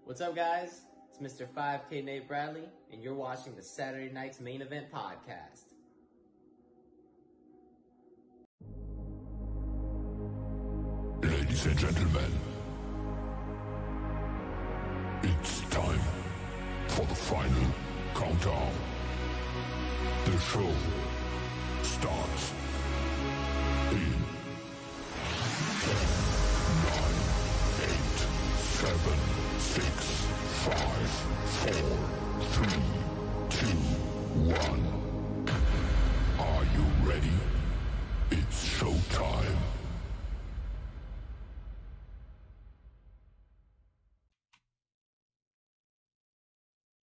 What's up, guys? It's Mr. 5K Nate Bradley, and you're watching the Saturday Night's Main Event podcast. Ladies and gentlemen, it's time for the final countdown. The show starts in 10, 9, 8, 7, 6, 5, 4, 3, 2, 1. Are you ready? It's showtime.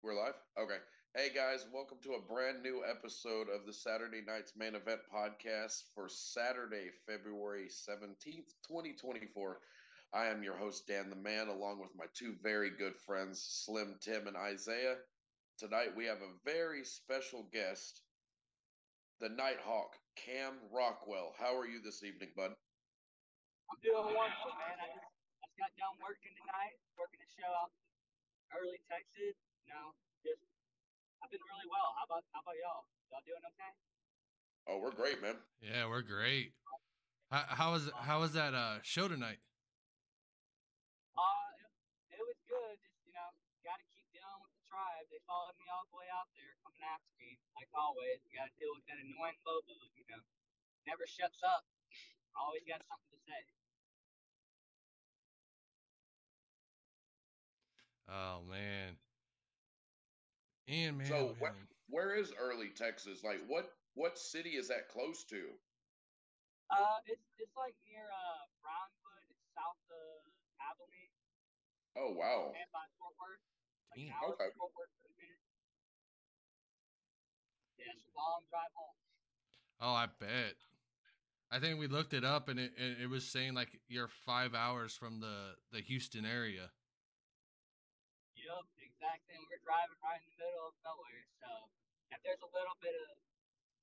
We're live? Okay. Hey guys, welcome to a brand new episode of the Saturday Night's Main Event podcast for Saturday, February 17th, 2024. I am your host, Dan the Man, along with my two very good friends, Slim Tim and Isaiah. Tonight we have a very special guest, the NightHawk, Cam Rockwell. How are you this evening, bud? I'm doing wonderful, man. I just got done working tonight, working a show out in early Texas. I've been really well. How about y'all? Y'all doing okay? Oh, we're great, man. Yeah, we're great. How was that show tonight? It was good. Just got to keep dealing with the tribe. They followed me all the way out there, coming after me, like always. You got to deal with that annoying Bobo. Never shuts up. Always got something to say. Oh man. And man, So man. where is early Texas? Like what city is that close to? It's like near Brownwood. It's south of Abilene. Oh wow. And by Fort Worth. Like Damn. an hour Okay. from Fort Worth, 30 minutes. Yeah, it's a long drive home. Oh, I bet. I think we looked it up and it was saying like you're 5 hours from the Houston area. Yep, exactly. And we're driving right in the middle of nowhere. So if there's a little bit of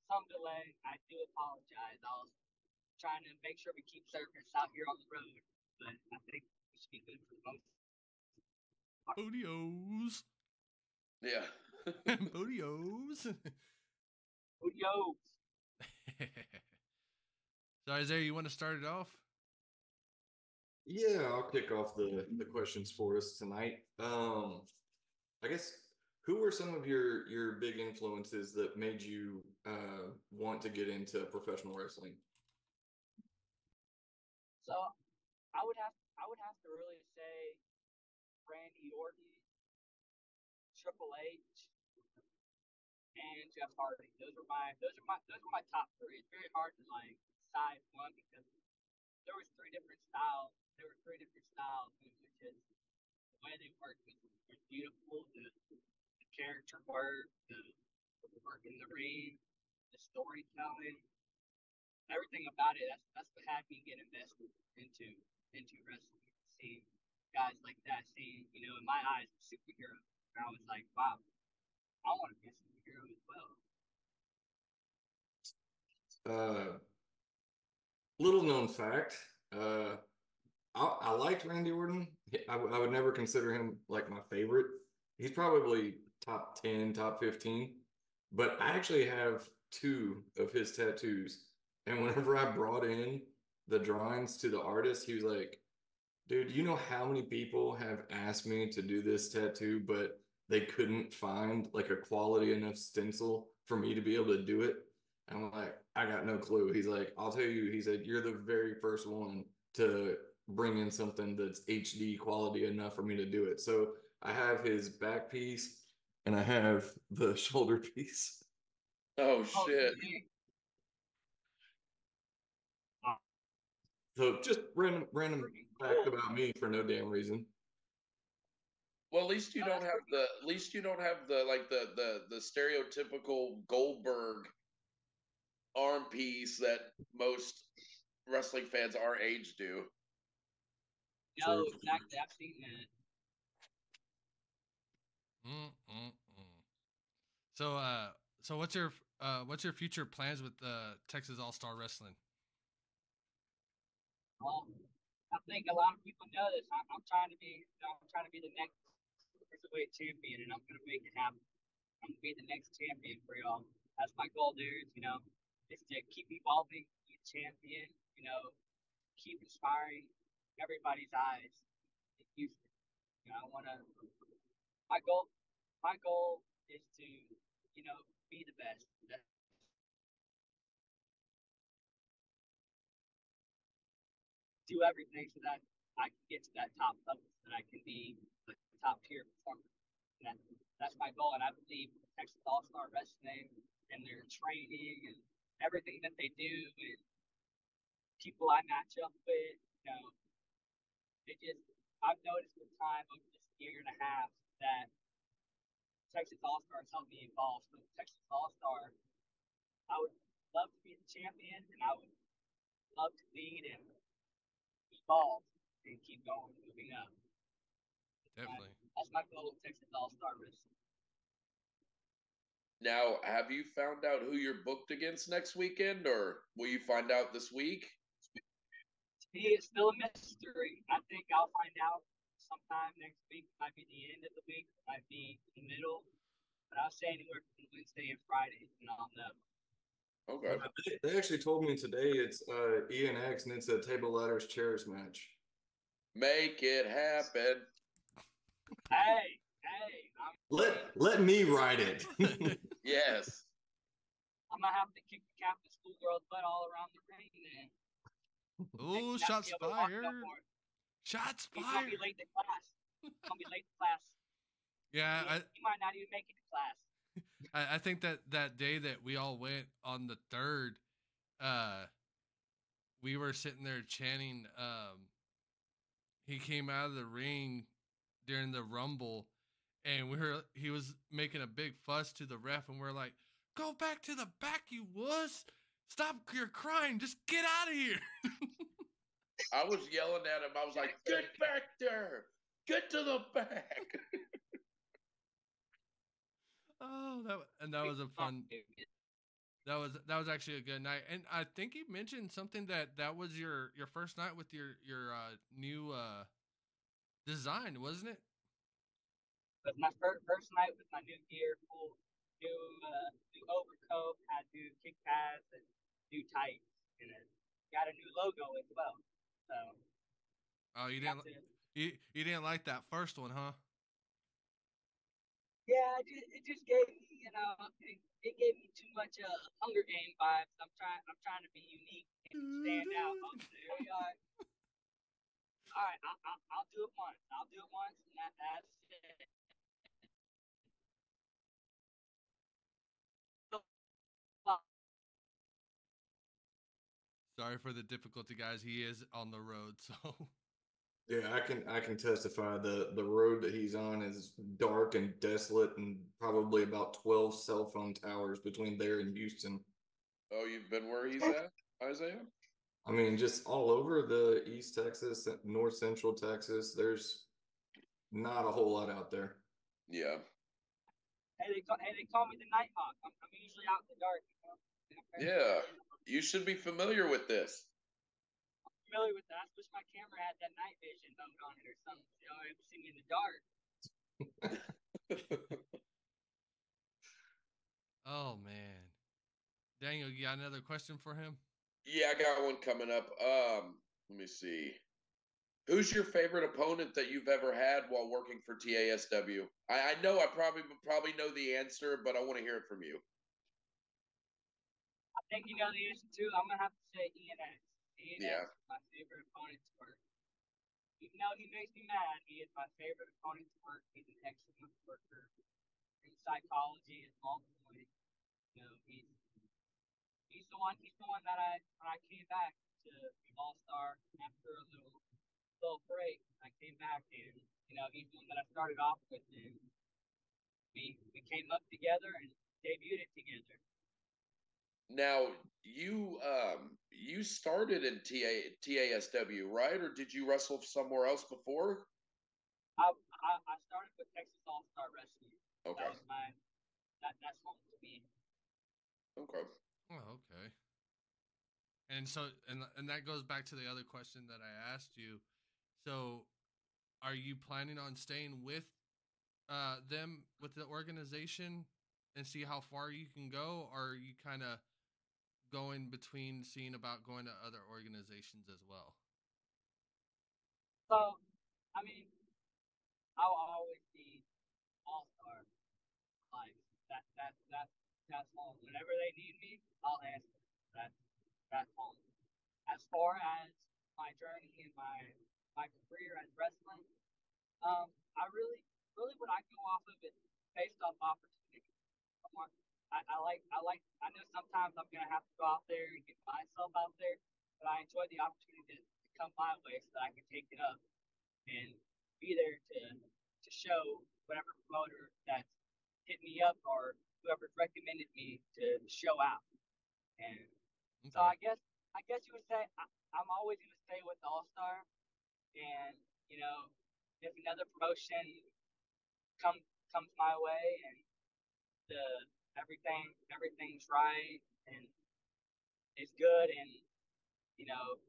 some delay, I do apologize. I was trying to make sure we keep service out here on the road. But I think we should be good for the most. Odios. Yeah. Odios. Odios. So Isaiah, you want to start it off? Yeah, I'll kick off the questions for us tonight. I guess who were some of your big influences that made you want to get into professional wrestling? So I would have to really say Randy Orton, Triple H, and Jeff Hardy. Those are my top three. It's very hard to decide one because there was three different styles. And it was just the way they worked was beautiful. The character work, the work in the ring, the storytelling, everything about it. That's what had me get invested into wrestling. Seeing guys like that, seeing in my eyes, a superhero. And I was like, wow, I want to be a superhero as well. Little known fact. I liked Randy Orton. I would never consider him like my favorite. He's probably top 10, top 15. But I actually have 2 of his tattoos. And whenever I brought in the drawings to the artist, he was like, dude, you know how many people have asked me to do this tattoo, but they couldn't find like a quality enough stencil for me to be able to do it? I'm like, I got no clue. He's like, I'll tell you, he said, you're the very first one to bring in something that's HD quality enough for me to do it. So I have his back piece and I have the shoulder piece. Oh shit. So just random fact about me for no damn reason. Well, at least you don't have the stereotypical Goldberg arm piece that most wrestling fans our age do. No, exactly. I've seen that. So what's your future plans with Texas All-Star Wrestling? I think a lot of people know this. I'm trying to be the next cruiserweight champion, and I'm gonna make it happen. I'm gonna be the next champion for y'all. That's my goal, dudes. Is to keep evolving, be a champion. Keep inspiring everybody's eyes in Houston. I wanna. My goal. My goal is to, be the best. Do everything so that I can get to that top level, so that I can be a top tier performer. And that's my goal, and I believe Texas All Star Wrestling and their training and everything that they do, and people I match up with, it just I've noticed with time over this year and a half that Texas All Stars helped me evolve. So Texas All Star, I would love to be the champion, and I would love to lead and evolve and keep going, moving up. Definitely. That's my goal with Texas All Star Wrestling. Now, have you found out who you're booked against next weekend, or will you find out this week? To me, it's still a mystery. I think I'll find out sometime next week. It might be the end of the week, it might be the middle. But I'll say anywhere from Wednesday and Friday, and I'll know. Okay. They actually told me today it's ENX and it's a table ladders chairs match. Make it happen. Hey, let me ride it. Yes. I'm gonna have to kick the Captain Schoolgirl's butt all around the ring then. Ooh, shots fired. Shots He's fired. gonna be late to class. Yeah, he might not even make it to class. I think that day that we all went on the 3rd, we were sitting there chanting. He came out of the ring during the Rumble, and he was making a big fuss to the ref, and we're like, "Go back to the back, you wuss! Stop your crying! Just get out of here!" I was yelling at him. I was like, "Get back there! Get to the back!" Oh, that was a fun. That was actually a good night, and I think you mentioned something that was your first night with your new design, wasn't it? It was my first night with my new gear, new overcoat, had new kick pads and new tights, and it got a new logo as well. So. Oh, you didn't like that first one, huh? Yeah, it just gave me, it gave me too much Hunger Game vibes. I'm trying to be unique and stand out. Oh, there we are. All right, I'll do it once. And that's it. Sorry for the difficulty, guys. He is on the road, so. Yeah, I can testify the road that he's on is dark and desolate, and probably about 12 cell phone towers between there and Houston. Oh, you've been where he's at, Isaiah? I mean, just all over the East Texas, North Central Texas. There's not a whole lot out there. Yeah. Hey, they call me the NightHawk. I'm usually out in the dark. Yeah, you should be familiar with this. Familiar with that. I wish my camera had that night vision mode on it or something. I would see me in the dark. Oh man, Daniel, you got another question for him? Yeah, I got one coming up. Let me see. Who's your favorite opponent that you've ever had while working for TASW? I know I probably know the answer, but I want to hear it from you. I think you know the answer too. I'm gonna have to say ENX. ENX is my favorite opponent to work. Even though he makes me mad, he is my favorite opponent to work. He's an excellent worker in psychology and multiple ways. He's the one. He's the one that when I came back to All Star after a little break, I came back and he's the one that I started off with, and we came up together and debuted it together. Now, you started in TASW, right? Or did you wrestle somewhere else before? I started with Texas All Star Wrestling. Okay. That was that's home to me. Okay. Oh, okay. And so, and that goes back to the other question that I asked you. So, are you planning on staying with them with the organization and see how far you can go, or are you kind of going between seeing about going to other organizations as well? So, I mean, I'll always be all-star. Like that's home. Whenever they need me, I'll answer. That's home. As far as my journey and my career as wrestling, I really what I go off of is based off opportunity. I know sometimes I'm gonna have to go out there and get myself out there, but I enjoy the opportunity to come my way so that I can take it up and be there to show whatever promoter that's hit me up or whoever's recommended me to show out. And so Okay. I guess you would say I'm always gonna stay with the All Star, and you know if another promotion comes comes my way and the everything's right and it's good and you know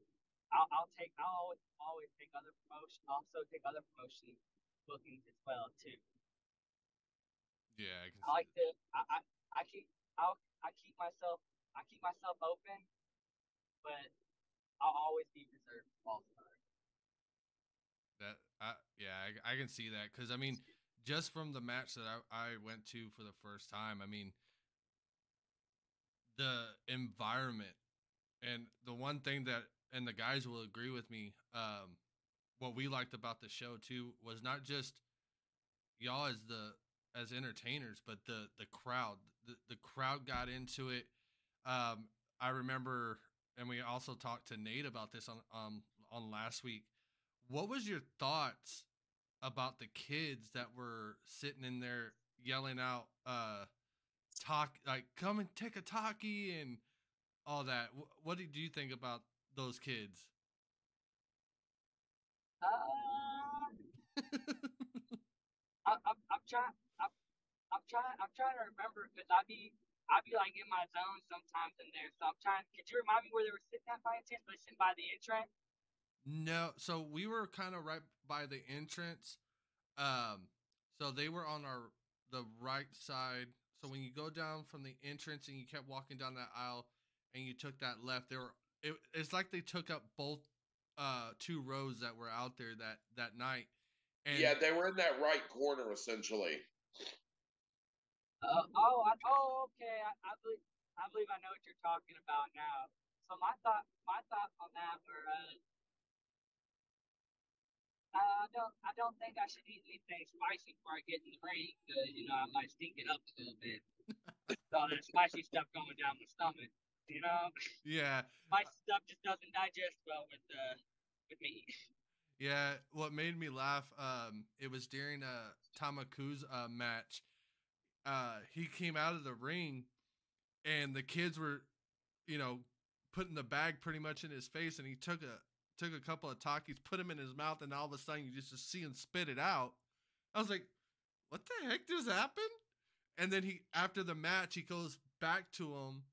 I'll always take other promotion also take other promotion bookings as well too. Yeah, I can I see like to I keep I keep myself open, but I'll always be reserved for all stars. that. I can see that because I mean, just from the match that I went to for the first time, I mean, the environment and the one thing that and the guys will agree with me. What we liked about the show too was not just y'all as entertainers, but the crowd. The crowd got into it. I remember, and we also talked to Nate about this on last week. What was your thoughts about the kids that were sitting in there yelling out, talk like come and take a talkie and all that? What did you think about those kids? Uh, I'm trying. I'm trying to remember because I be like in my zone sometimes in there. So I'm trying. Could you remind me where they were sitting at by chance? Were they sitting by the entrance? No, so we were kind of right by the entrance. Um, so they were on the right side. So when you go down from the entrance and you kept walking down that aisle and you took that left, it's like they took up both two rows that were out there that night. And Yeah, they were in that right corner essentially. Okay. I believe I know what you're talking about now. So my thoughts on that were, I don't think I should eat anything spicy before I get in the ring because you know I might stink it up a little bit. So that spicy stuff going down my stomach, you know, yeah, spicy stuff just doesn't digest well with me. yeah. What made me laugh, it was during Tamaku's match. He came out of the ring and the kids were, you know, putting the bag pretty much in his face, and he took a couple of Takis, put them in his mouth, and all of a sudden you just see him spit it out. I was like, what the heck just happened? And then after the match, he goes back to him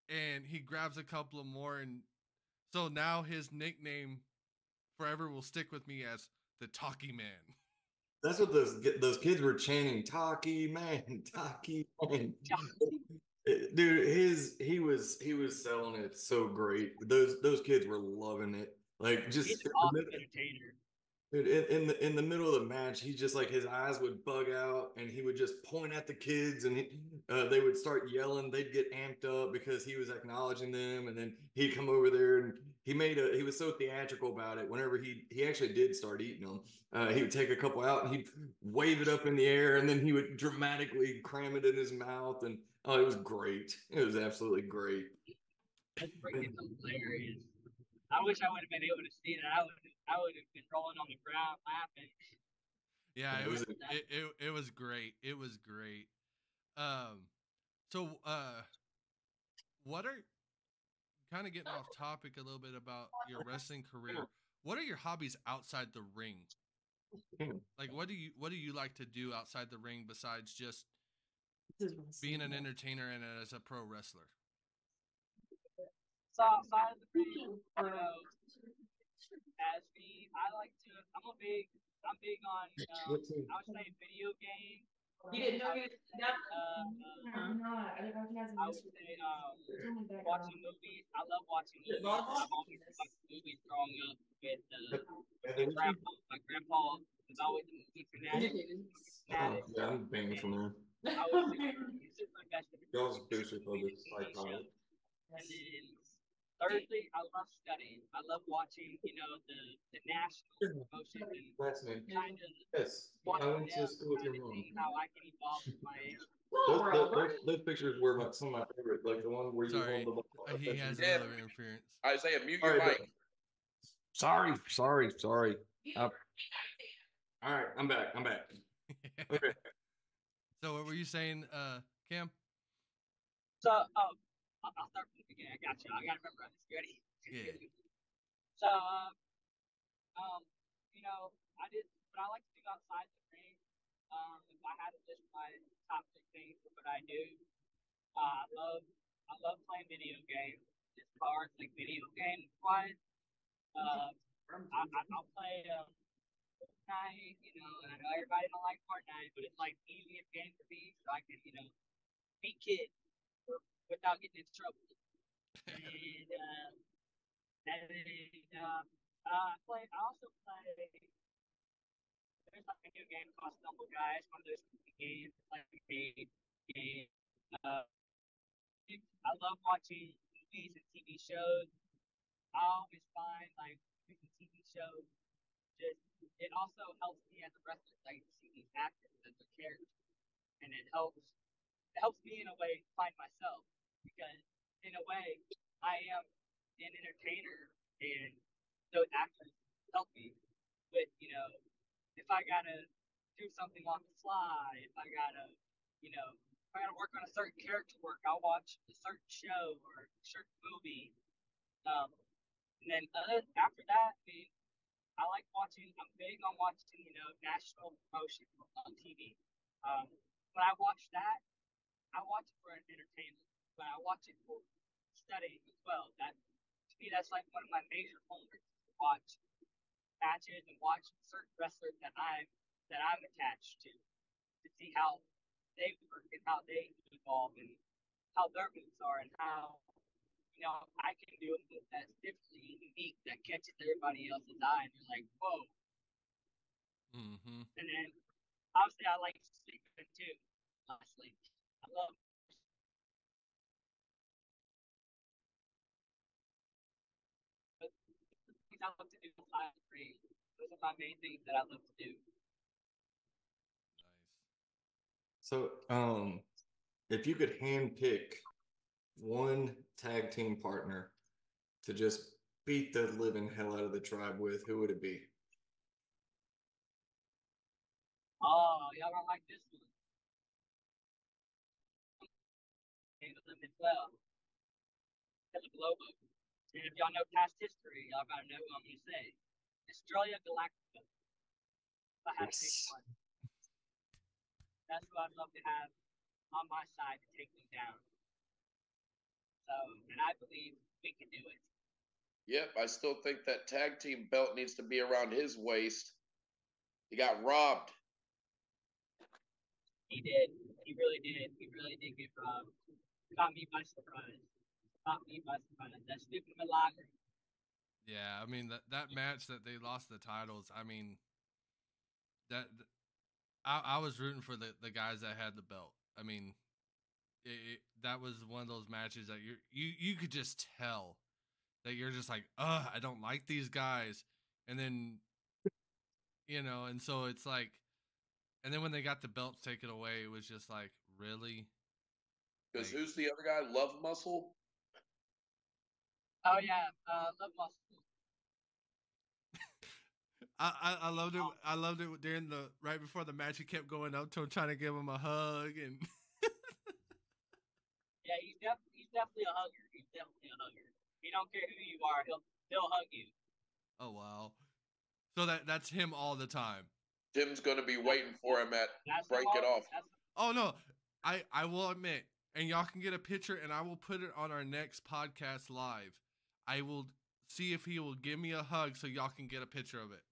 and he grabs a couple of more. And so now his nickname forever will stick with me as the Talkie Man. That's what those kids were chanting, "Taki man, Taki man." Dude, he was selling it so great. Those kids were loving it. Like just He's an awesome entertainer. dude, in the middle of the match, he just like his eyes would bug out, and he would just point at the kids, and they would start yelling. They'd get amped up because he was acknowledging them, and then he'd come over there, and he was so theatrical about it. Whenever he actually did start eating them, he would take a couple out and he'd wave it up in the air, and then he would dramatically cram it in his mouth, and oh, it was great. It was absolutely great. That's freaking hilarious. I wish I would have been able to see that. I would have been rolling on the ground laughing. Yeah, It was it was great. It was great. So what are kind of getting off topic a little bit about your wrestling career? What are your hobbies outside the ring? Like what do you like to do outside the ring besides just being an entertainer and as a pro wrestler? So outside of the ring, you know, As me, I'm big on, I would say video game. You didn't know I you would say, that? uh, I would say watching movies. I love watching movies. I've always watched movies growing up with my grandpa. My grandpa was always a movie fanatic. Oh, yeah, I'm banging from there. I was super invested in Y'all's movies booster and club is TV iconic. shows. And then thirdly, I love studying. I love watching, the national promotions and Last name. kind of Yes. I watching went to them, school with kind your of mom. seeing how I can evolve with my age. Those pictures were some of my favorite. Like the one where you Sorry, hold the ball. he has a Yeah. little interference. Isaiah, mute All your right, mic. Sorry. All right, I'm back. Okay. So what were you saying, Cam? So, I'll start from the beginning. I got you. I got to remember this. Ready? Yeah. So, what I like to do outside the ring, if I had to list my top 6 things of what I do, I love playing video games. As far as like video game wise, I'll play Fortnite, and I know everybody don't like Fortnite, but it's like the easiest game for me, so I can, beat kids without getting in trouble. I also play. There's like a new game called Stumble Guys, one of those games, like a game. I love watching movies and TV shows. I always find like movies and TV shows it also helps me as a wrestler, like to see these actors as their characters, and it helps me in a way find myself because in a way I am an entertainer and those actors help me with if I gotta do something on the fly, if I gotta work on a certain character work, I'll watch a certain show or a certain movie. And then after that, I mean, I'm big on watching, national promotion on TV. When I watch that, I watch it for entertainment, but I watch it for studying as well. To me, that's like one of my major homeworks to watch matches and watch certain wrestlers that I'm attached to see how they work and how they evolve and how their moves are and how I can do a move that's differently unique that catches everybody else's eye and you're like, whoa. Mm-hmm. And then obviously I like sleeping too. Honestly, I love. But things I love to do outside the ring. Those are my main things that I love to do. Nice. So, if you could handpick one tag team partner to just beat the living hell out of the tribe with, who would it be? Oh, y'all don't like this one. Handle them as well. As a Globo. And if y'all know past history, y'all gotta know who I'm gonna say. Australia Galactica. If I had to pick one. That's who I'd love to have on my side to take them down. So, and I believe we can do it. Yep, I still think that tag team belt needs to be around his waist. He got robbed. He did. He really did. He really did get robbed. Caught me by surprise. That stupid Malaga. Yeah, I mean that match that they lost the titles. I mean, I was rooting for the guys that had the belt. I mean, that was one of those matches that you could just tell that you're just like, I don't like these guys, and then and so it's like, and then when they got the belts taken away, it was just like, really? Because who's the other guy? Love Muscle? Oh yeah, Love Muscle. I loved it. I loved it during right before the match. He kept going up to him, trying to give him a hug, and yeah, he's definitely a hugger. He's definitely a hugger. He don't care who you are. He'll hug you. Oh wow! So that's him all the time. Tim's gonna be waiting for him at Break It Off. Oh no, I will admit, and y'all can get a picture, and I will put it on our next podcast live. I will see if he will give me a hug so y'all can get a picture of it.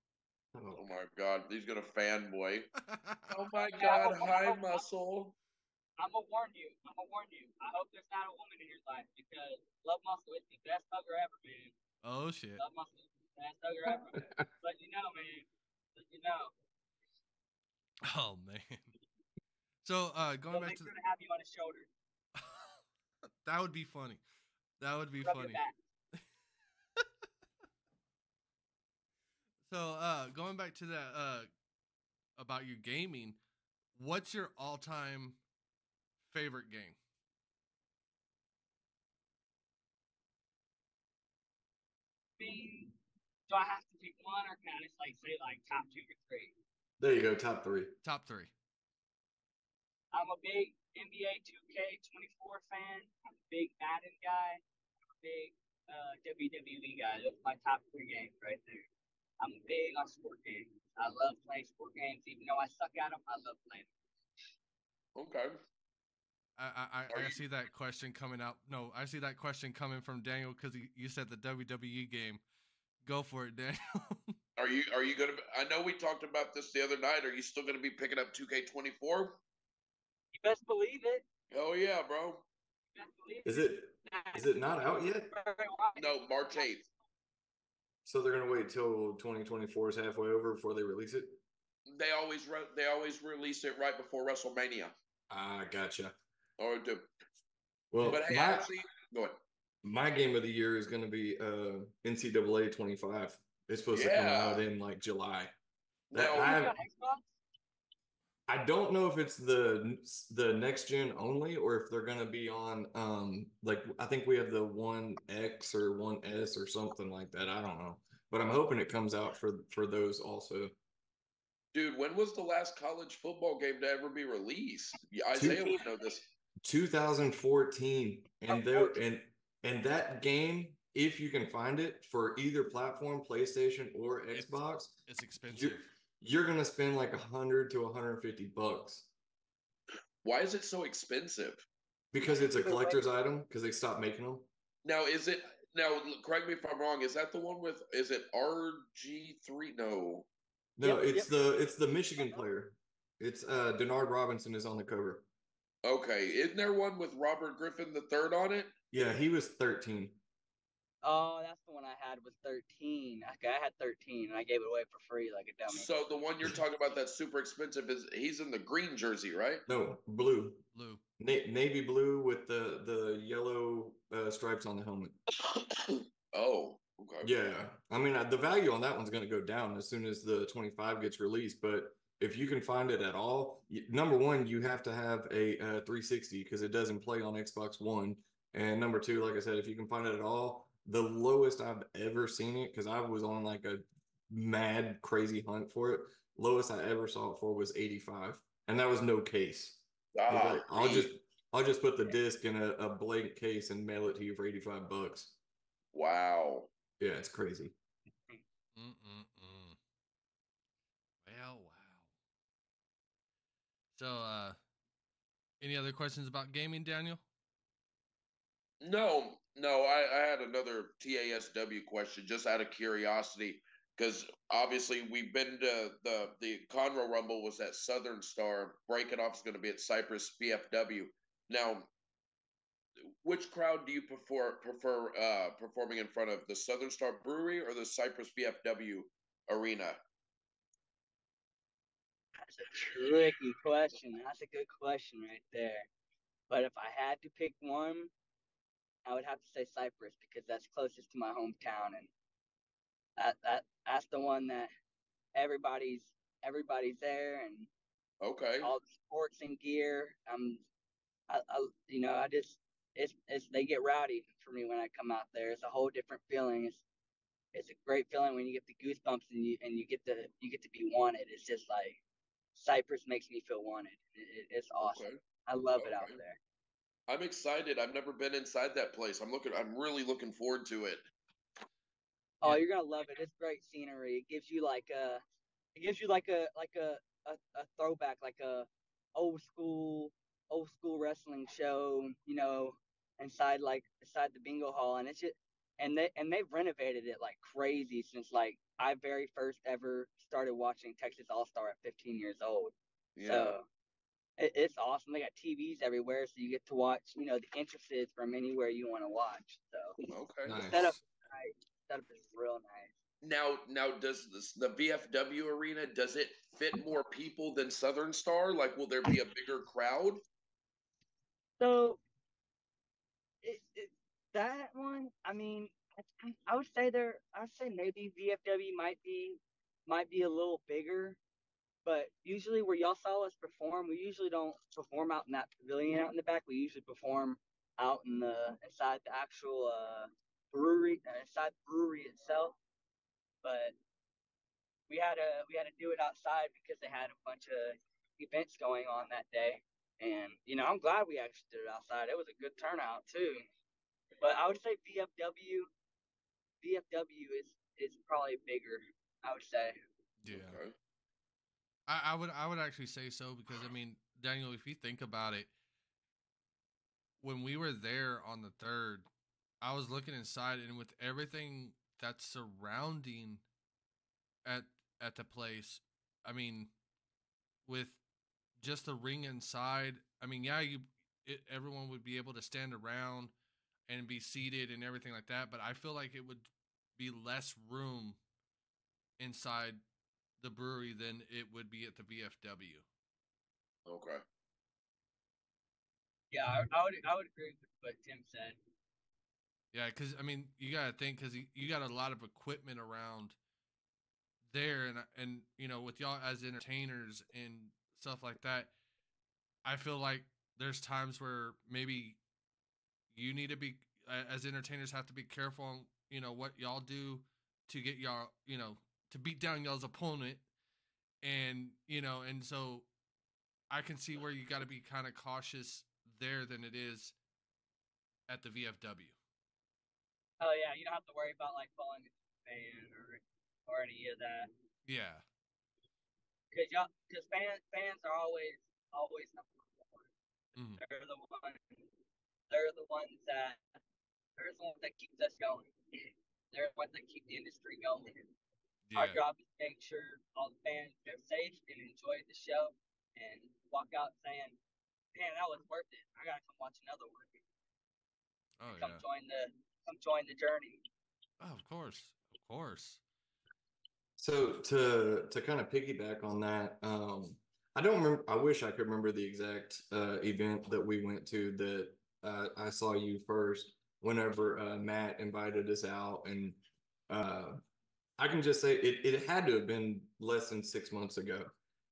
Oh my God, he's gonna fanboy. Oh my God, hi muscle. I'm gonna warn you. I hope there's not a woman in your life because Love Muscle is the best hugger ever, man. Oh shit. Love Muscle is the best hugger ever. Let you know, man. Let you know. Oh man. So going back Make sure to have you on his shoulder. That would be funny. That would be Rub funny. your back. So going back to that about your gaming, what's your all-time favorite game? Do I have to pick one, or can I just say top 2 or 3? There you go, top 3. Top 3. I'm a big NBA 2K24 fan. I'm a big Madden guy. I'm a big WWE guy. Those are my top 3 games right there. I'm big on sport games. I love playing sport games, even though I suck at them. I love playing them. Okay. I see that question coming out. No, I see that question coming from Daniel because you said the WWE game. Go for it, Daniel. Are you gonna? I know we talked about this the other night. Are you still gonna be picking up 2K24? You best believe it. Oh yeah, bro. Is it not out yet? No, March 8th. So they're gonna wait till 2024 is halfway over before they release it? They always release it right before WrestleMania. Ah, gotcha. Or do. Well, but hey, actually, go ahead. My game of the year is going to be NCAA 25. It's supposed to come out in July. I don't know if it's the next gen only or if they're going to be on I think we have the 1X or 1S or something like that. I don't know, but I'm hoping it comes out for those also. Dude, when was the last college football game to ever be released? Isaiah would know this. 2014, and that game, if you can find it for either platform, PlayStation or Xbox, it's expensive. You're gonna spend like $100 to $150. Why is it so expensive? Because it's a collector's item. Because they stopped making them. Now, correct me if I'm wrong. Is that the one with? Is it RG3? No. No, it's the Michigan player. It's Denard Robinson is on the cover. Okay, isn't there one with Robert Griffin III on it? Yeah, he was 13. Oh, that's the one I had was 13. Okay, I had 13 and I gave it away for free like a dummy. So the one you're talking about that's super expensive he's in the green jersey, right? No, blue. Blue. Navy blue with the yellow stripes on the helmet. Oh, okay. Yeah, I mean the value on that one's going to go down as soon as the 25 gets released, but if you can find it at all, number one, you have to have a 360 because it doesn't play on Xbox One. And number two, like I said, if you can find it at all, the lowest I've ever seen it, because I was on like a mad, crazy hunt for it, lowest I ever saw it for was 85. And that was no case. I'll just put the disc in a blank case and mail it to you for $85. Wow. Yeah, it's crazy. Wow. So, any other questions about gaming, Daniel? No. I had another TASW question just out of curiosity because obviously we've been to the Conroe Rumble was at Southern Star. Break It Off is going to be at Cypress VFW. Now, which crowd do you prefer performing in front of, the Southern Star Brewery or the Cypress VFW arena? That's a tricky question. That's a good question right there. But if I had to pick one, I would have to say Cypress because that's closest to my hometown, and that's the one that everybody's there, and okay, all the sports and gear. They get rowdy for me when I come out there. It's a whole different feeling. It's a great feeling when you get the goosebumps and you get to be wanted. It's just like Cypress makes me feel wanted. It's awesome. Okay. I love it out there. I'm excited. I've never been inside that place. I'm really looking forward to it. Oh, you're gonna love it. It's great scenery. It gives you like a throwback, like a old school wrestling show, inside the bingo hall, and and they've renovated it like crazy since like I very first ever started watching Texas All Star at 15 years old. Yeah. So it's awesome. They got TVs everywhere, so you get to watch, you know, the entrances from anywhere you want to watch. So Okay. Nice. the setup is nice. The setup is real nice. Now does the VFW arena, does it fit more people than Southern Star? Like, will there be a bigger crowd? So that one, I mean, I would say I'd say maybe VFW might be a little bigger, but usually where y'all saw us perform, we usually don't perform out in that pavilion out in the back. We usually perform out in the inside the actual brewery, inside the brewery itself. But we had to do it outside because they had a bunch of events going on that day. And you know, I'm glad we actually did it outside. It was a good turnout too. But I would say VFW is probably bigger. I would say. Yeah. Okay. I would actually say so because I mean, Daniel, if you think about it, when we were there on the 3rd, I was looking inside and with everything that's surrounding at the place, I mean, with just the ring inside, I mean, yeah, everyone would be able to stand around and be seated and everything like that, but I feel like it would be less room inside the brewery than it would be at the VFW. Okay. Yeah, I would agree with what Tim said. Yeah, because I mean, you gotta think because you got a lot of equipment around there, and you know, with y'all as entertainers and stuff like that, I feel like there's times where maybe you need to be as entertainers have to be careful on you know what y'all do to get y'all to beat down y'all's opponent, and you know, and so I can see where you got to be kind of cautious there than it is at the VFW. Oh yeah, you don't have to worry about like falling into a fan or any of that. Yeah. Because fans are always number one. Mm-hmm. They're the ones that keeps us going. They're the ones that keep the industry going. Our Yeah. job is to make sure all the fans are safe and enjoy the show and walk out saying, "Man, that was worth it. I gotta come watch another one. Oh Come yeah. join the journey." Oh, of course. Of course. So to kind of piggyback on that, I don't remember. I wish I could remember the exact event that we went to that I saw you first. Whenever Matt invited us out, and I can just say it had to have been less than 6 months ago.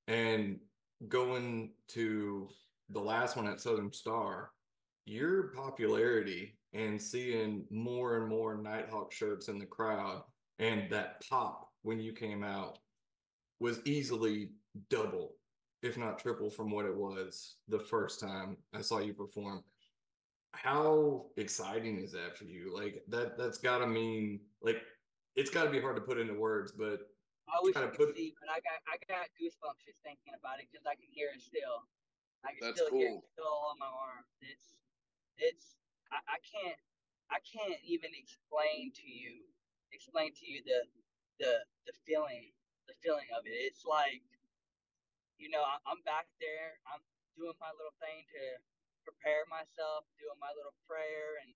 And going to the last one at Southern Star, your popularity and seeing more and more NightHawk shirts in the crowd and that pop when you came out was easily double, if not triple, from what it was the first time I saw you perform. How exciting is that for you? Like that's gotta mean like it's gotta be hard to put into words, but I wish try you to could put see, but I got goosebumps just thinking about it because I can hear it still. I can That's still hear it cool. still on my arm. It's I can't even explain to you the feeling of it. It's like, you know, I'm back there, I'm doing my little thing to prepare myself, doing my little prayer and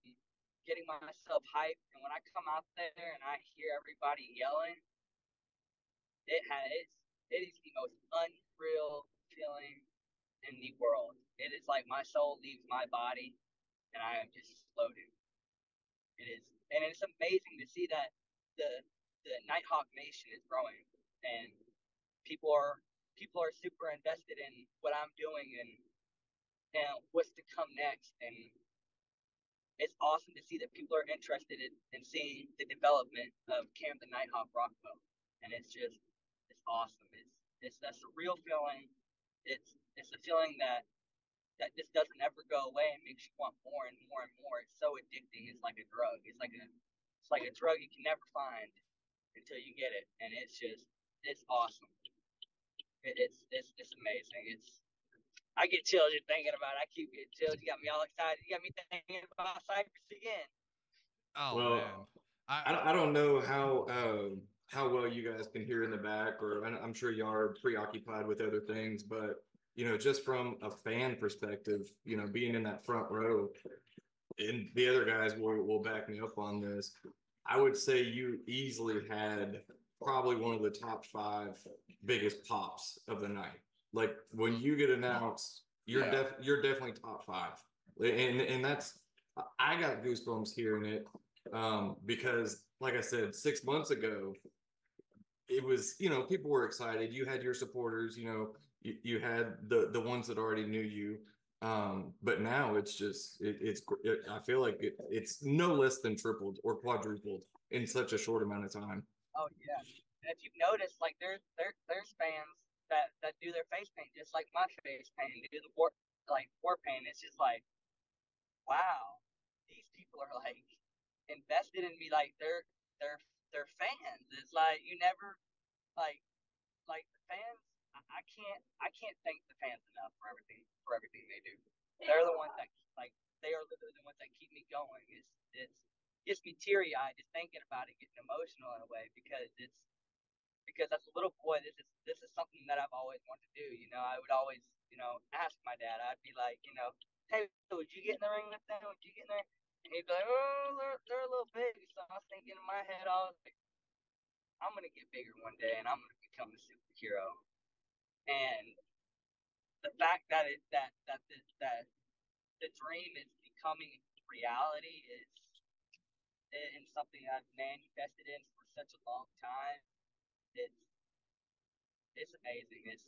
getting myself hyped. And when I come out there and I hear everybody yelling, it has it is the most unreal feeling in the world. It is like my soul leaves my body and I am just floating. It is, and it's amazing to see that the Nighthawk Nation is growing, and people are people are super invested in what I'm doing and what's to come next. And it's awesome to see that people are interested in seeing the development of Camp the Nighthawk Rockwell, and it's awesome. It's that surreal feeling. It's a feeling that just doesn't ever go away and makes you want more and more and more. It's so addicting. It's like a drug. It's like a drug you can never find until you get it, and it's awesome. It's amazing. I get chills just thinking about it. I keep getting chills. You got me all excited. You got me thinking about Cypress again. Oh well, man. I don't know how well you guys can hear in the back, or I'm sure you are preoccupied with other things, but just from a fan perspective, being in that front row, and the other guys will back me up on this. I would say you easily had probably one of the top 5 biggest pops of the night. Like when you get announced, you're definitely top 5, and that's I got goosebumps hearing it because, like I said, 6 months ago, it was people were excited. You had your supporters, you had the ones that already knew you. But now it's just I feel like it's no less than tripled or quadrupled in such a short amount of time. Oh yeah, and if you've noticed, like there's fans that do their face paint just like my face paint, do the war paint. It's just like, wow, these people are like invested in me, like they're fans. It's like you never like the fans. I can't thank the fans enough for everything they do. They're the ones that they are literally the ones that keep me going. It's gets me teary eyed just thinking about it, getting emotional in a way because as a little boy, this is something that I've always wanted to do. I would always ask my dad. I'd be like, hey, would you get in the ring with them? Would you get in there? And he'd be like, oh, they're a little big. So I was thinking in my head, I was like, I'm gonna get bigger one day, and I'm gonna become a superhero. And the fact that the dream is becoming reality is and something I've manifested in for such a long time. It's it's amazing. It's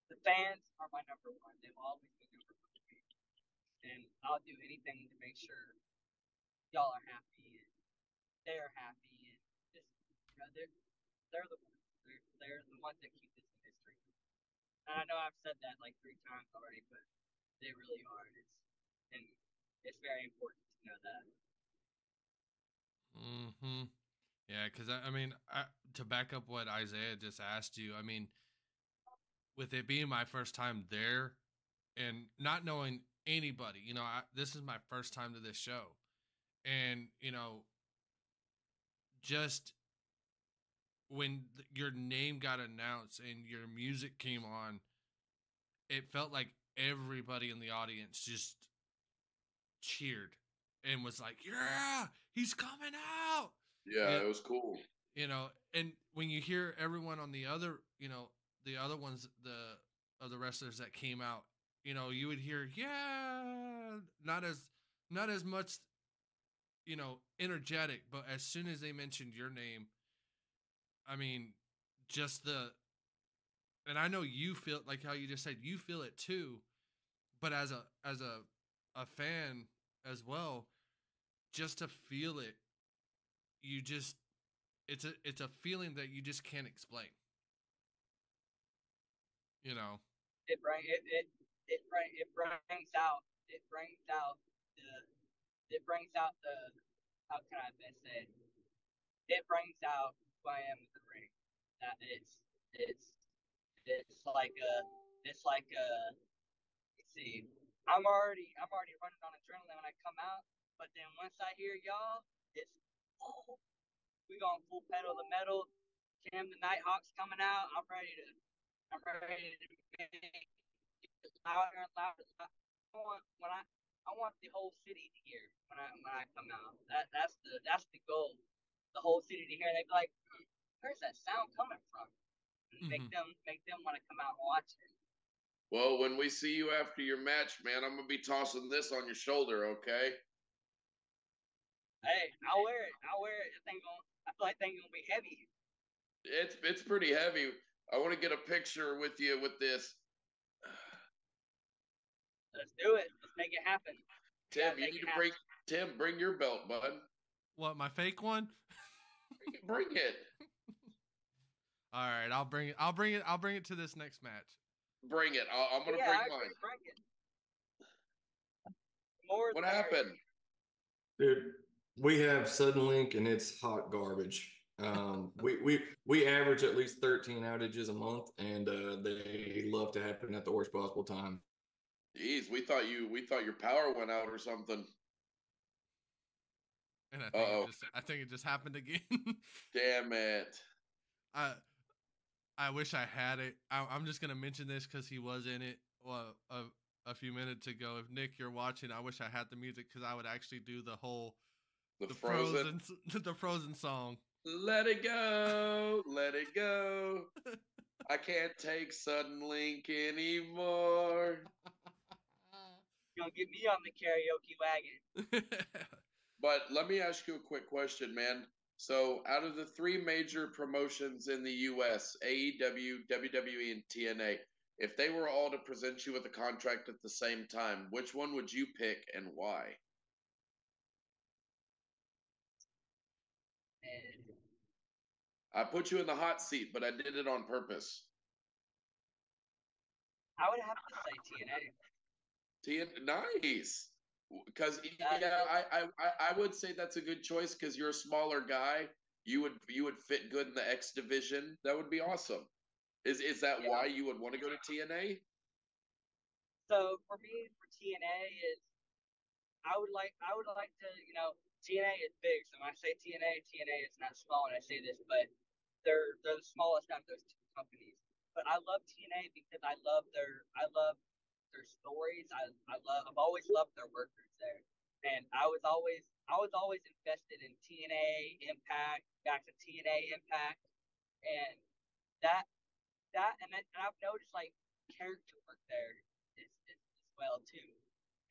the fans are my number one. They've always been number one to me, and I'll do anything to make sure y'all are happy and they're happy and just they're the ones. They're the ones that keep this in history. And I know I've said that like 3 times already, but they really are. And it's very important to know that. Mm-hmm. Yeah, because I mean, to back up what Isaiah just asked you, I mean, with it being my first time there and not knowing anybody, this is my first time to this show, and just when your name got announced and your music came on, it felt like everybody in the audience just cheered and was like, yeah, he's coming out. Yeah, it was cool. And when you hear everyone on the other, the other ones, the wrestlers that came out, you would hear, yeah, not as much, energetic, but as soon as they mentioned your name, I mean, just and I know you feel like how you just said you feel it too, but as a fan as well, just to feel it, it's a feeling that you just can't explain. It brings out the how can I best say it? It brings out who I am in the ring. That it's like let's see. I'm already running on adrenaline when I come out, but then once I hear y'all, it's we going full pedal to metal. Tim the NightHawk's coming out. I'm ready to make it louder and louder. I want the whole city to hear when I come out. That's the goal. The whole city to hear. They'd be like, where's that sound coming from? And make them want to come out and watch it. Well, when we see you after your match, man, I'm gonna be tossing this on your shoulder, okay? Hey, I'll wear it. I feel like thing's gonna be heavy. It's pretty heavy. I want to get a picture with you with this. Let's do it. Let's make it happen. Tim, you need to bring your belt, bud. What, my fake one? Bring it. All right, I'll bring it to this next match. Bring it. I'm gonna bring mine. Bring it. What happened? Dude, we have Suddenlink and it's hot garbage. We average at least 13 outages a month, and they love to happen at the worst possible time. Jeez, we thought your power went out or something. And Uh-oh. I think it just happened again. Damn it. I wish I had it. I'm just gonna mention this because he was in it a few minutes ago. If Nick, you're watching, I wish I had the music because I would actually do the whole The Frozen. the Frozen song. Let it go. Let it go. I can't take Sudden Link anymore. You're gonna get me on the karaoke wagon. But let me ask you a quick question, man. So, out of the three major promotions in the US, AEW, WWE, and TNA, if they were all to present you with a contract at the same time, which one would you pick and why? And I put you in the hot seat, but I did it on purpose. I would have to say TNA. Nice. Because That yeah, is, I would say that's a good choice because you're a smaller guy. You would fit good in the X division. That would be awesome. Is that yeah. why you would want to go to TNA? So for me, for TNA is I would like to, TNA is big. So when I say TNA is not small, and I say this, but they're the smallest out of those two companies. But I love TNA because I love their stories. I've always loved their workers there, and I was always invested in TNA Impact, back to TNA Impact, and that and I've noticed like character work there is as well too,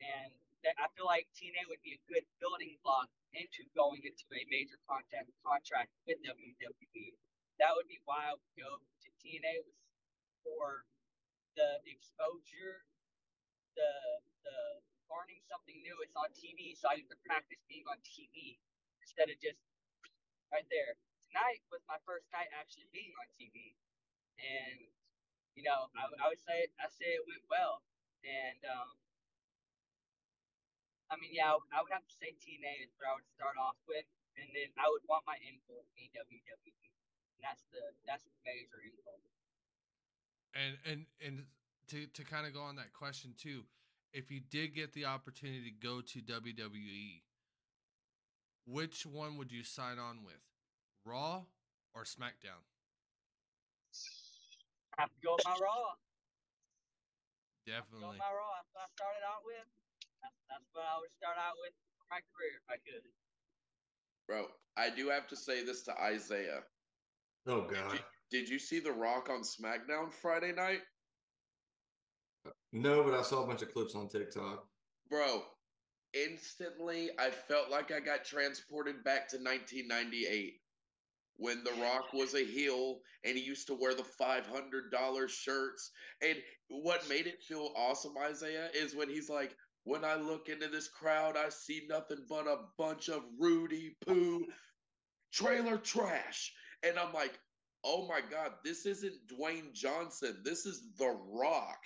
and I feel like TNA would be a good building block into going into a major contract with WWE. That would be why I would go to TNA was for the exposure, the the learning something new. It's on TV, so I get to practice being on TV instead of just right there. Tonight was my first night actually being on TV, and I would say it went well, and I mean, yeah, I would have to say TNA is where I would start off with, and then I would want my end goal to be WWE. And that's the major end goal. And to kind of go on that question too, if you did get the opportunity to go to WWE, which one would you sign on with, Raw or SmackDown? I have to go with my Raw. Definitely. Go with my Raw. That's what I started out with. That's what I would start out with for my career if I could. Bro, I do have to say this to Isaiah. Oh God. Did you see The Rock on SmackDown Friday night? No, but I saw a bunch of clips on TikTok. Bro, instantly I felt like I got transported back to 1998 when The Rock was a heel and he used to wear the $500 shirts. And what made it feel awesome, Isaiah, is when he's like, when I look into this crowd, I see nothing but a bunch of Rudy Poo trailer trash. And I'm like, oh my God, this isn't Dwayne Johnson. This is The Rock.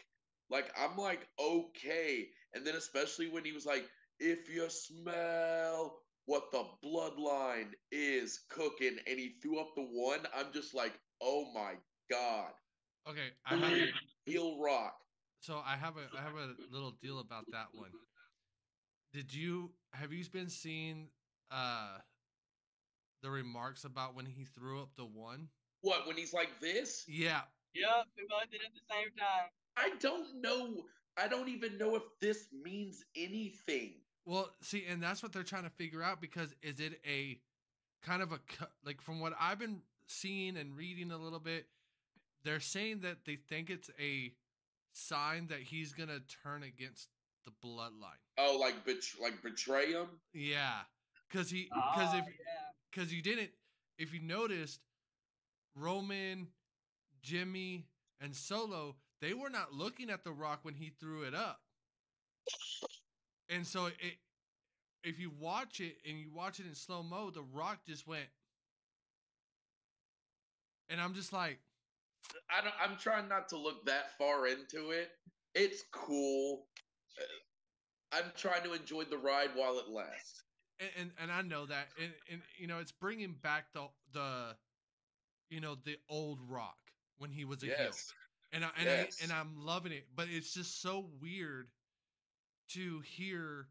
Like, I'm like, okay. And then especially when he was like, if you smell what the bloodline is cooking, and he threw up the one, I'm just like, oh my God. Okay, I have Heel Rock. so I have a little deal about that one. Have you been seeing the remarks about when he threw up the one? What, when he's like this? Yeah. Yep, we both did it at the same time. I don't know. I don't even know if this means anything. Well, see, and that's what they're trying to figure out, because is it a kind of like, from what I've been seeing and reading a little bit, they're saying that they think it's a sign that he's going to turn against the bloodline. Oh, like betray him? Yeah. Because if you noticed, Roman, Jimmy, and Solo, they were not looking at The Rock when he threw it up. And so if you watch it and you watch it in slow mo, The Rock just went, and I'm just like, I'm trying not to look that far into it. It's cool. I'm trying to enjoy the ride while it lasts. And I know that, and it's bringing back the old Rock when he was a heel, and I'm loving it. But it's just so weird to hear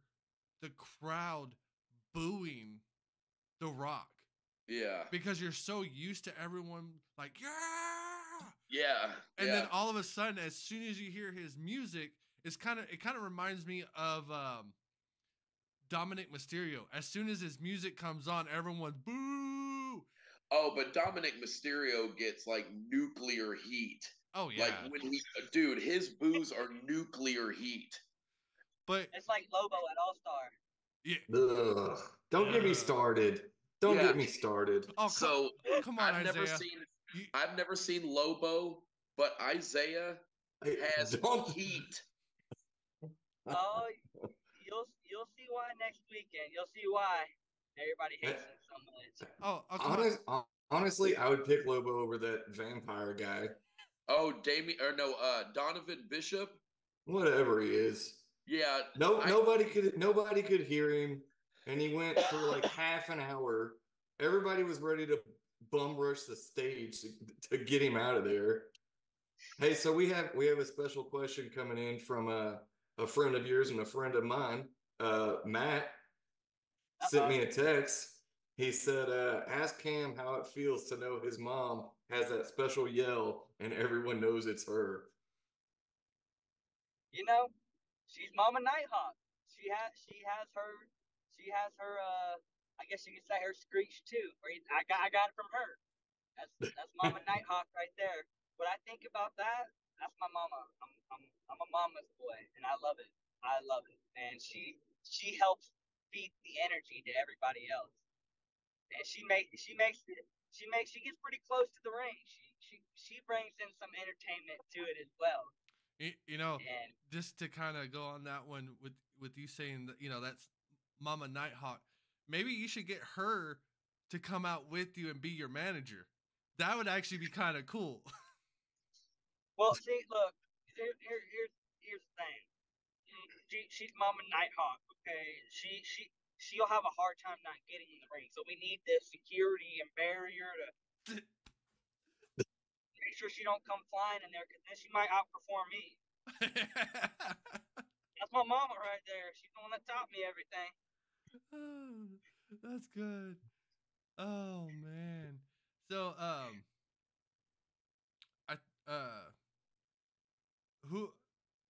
the crowd booing rock. Yeah. Because you're so used to everyone like, Yeah. And then all of a sudden, as soon as you hear his music, it kind of reminds me of Dominic Mysterio. As soon as his music comes on, everyone's boo. Oh, but Dominic Mysterio gets like nuclear heat. Oh yeah. Like when dude, his boos are nuclear heat. But it's like Lobo at All Star. Yeah. Ugh. Don't get me started. Don't get me started. Oh, come on, I've never seen Lobo, but Isaiah has heat. Oh, you'll see why next weekend. You'll see why everybody hates him so much. Honestly, I would pick Lobo over that vampire guy. Oh, Donovan Bishop. Whatever he is. Yeah. Nobody could hear him, and he went for like half an hour. Everybody was ready to bum rush the stage to get him out of there. Hey, so we have a special question coming in from a friend of yours and a friend of mine. Matt sent me a text. He said, ask Cam how it feels to know his mom has that special yell and everyone knows it's her. You know, she's Mama NightHawk. She has her I guess you could say her screech too. I got it from her. That's Mama NightHawk right there. What I think about that's my mama. I'm a mama's boy and I love it. And she helps feed the energy to everybody else. And she gets pretty close to the ring. She brings in some entertainment to it as well. Just to kind of go on that one with you saying that, that's Mama NightHawk. Maybe you should get her to come out with you and be your manager. That would actually be kind of cool. Well, see, look, here's the thing. She's Mama NightHawk. Okay, she'll have a hard time not getting in the ring. So we need this security and barrier to make sure she don't come flying in there, because then she might outperform me. That's my mama right there. She's the one that taught me everything. Oh, that's good. Oh man. So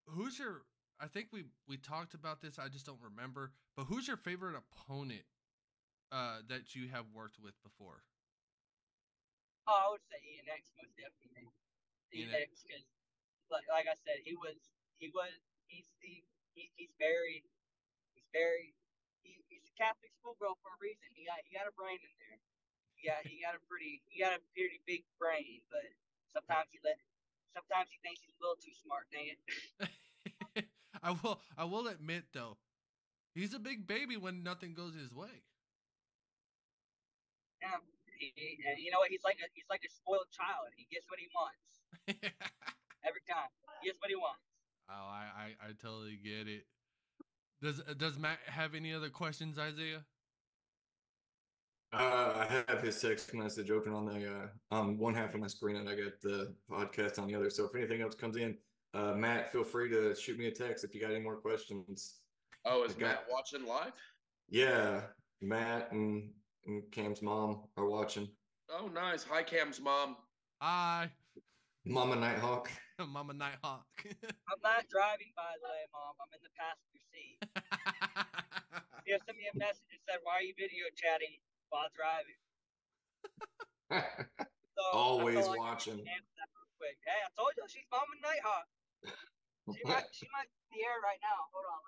who's your? I think we talked about this. I just don't remember. But who's your favorite opponent that you have worked with before? Oh, I would say ENX most definitely. ENX, because like I said, he's a Catholic schoolgirl for a reason. He got a brain in there. He got a pretty big brain, but sometimes he thinks he's a little too smart. Dang it. I will admit though, he's a big baby when nothing goes his way. Yeah, you know what? He's like a spoiled child. He gets what he wants every time. He gets what he wants. Oh, I totally get it. Does Matt have any other questions, Isaiah? I have his text message open on one half of my screen, and I got the podcast on the other. So if anything else comes in, Matt, feel free to shoot me a text if you got any more questions. Oh, is Matt watching live? Yeah, Matt and Cam's mom are watching. Oh, nice. Hi, Cam's mom. Hi. Mama NightHawk. Mama NightHawk. I'm not driving, by the way, Mom. I'm in the passenger seat. You sent me a message that said, "Why are you video chatting while driving?" So always watching. Quick. Hey, I told you she's Mama NightHawk. She might be in the air right now. Hold on.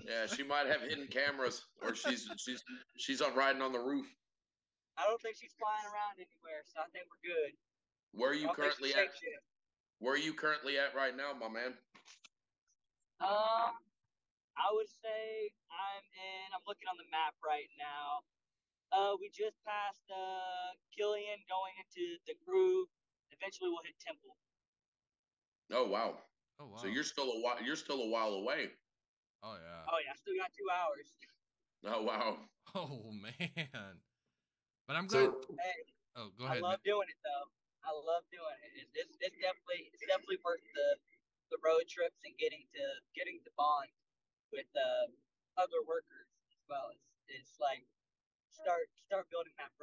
Yeah, she might have hidden cameras, or she's on riding on the roof. I don't think she's flying around anywhere, so I think we're good. Where are you currently at? Where are you currently at right now, my man? I would say I'm looking on the map right now. We just passed Killian, going into the groove. Eventually we'll hit Temple. Oh wow. Oh wow. So you're still a while away. Oh yeah. Oh yeah, still got 2 hours. Oh wow. Oh man. But I'm glad. Go ahead. I love doing it though. I love doing it. It's definitely worth the road trips and getting to bond with other workers as well. It's like start building that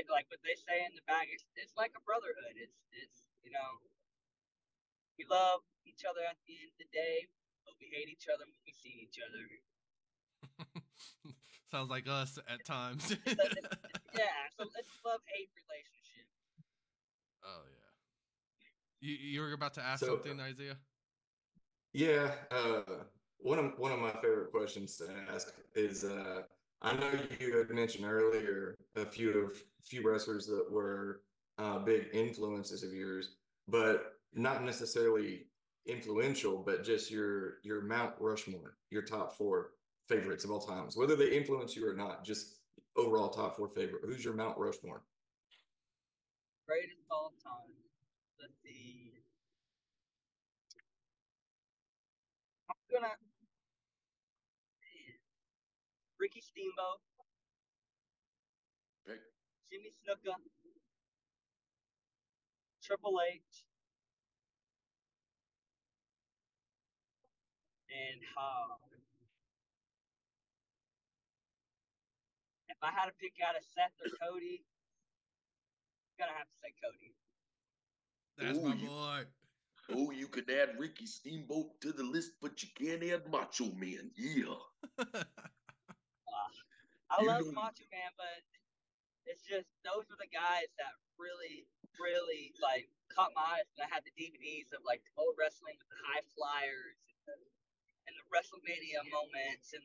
what they say in the back. It's like a brotherhood. It's we love each other at the end of the day, but we hate each other when we see each other. Sounds like us at times. Yeah, so it's a love-hate relationship. Oh yeah. You were about to ask So- something, Isaiah? Yeah, one of my favorite questions to ask is I know you had mentioned earlier a few wrestlers that were big influences of yours, but not necessarily influential, but just your Mount Rushmore, your top 4 favorites of all times, whether they influence you or not, just overall top 4 favorite. Who's your Mount Rushmore? Greatest of all time. Let's see. I'm gonna Ricky Steamboat, Pick. Jimmy Snuka, Triple H, and if I had to pick out a Seth or Cody, I'm gonna have to say Cody. That's Ooh, my you- boy. Oh, you could add Ricky Steamboat to the list, but you can't add Macho Man. Yeah. I You love know- Macho Man, but it's just those were the guys that really, really like caught my eyes. And I had the DVDs of like the old wrestling with the high flyers and the WrestleMania moments and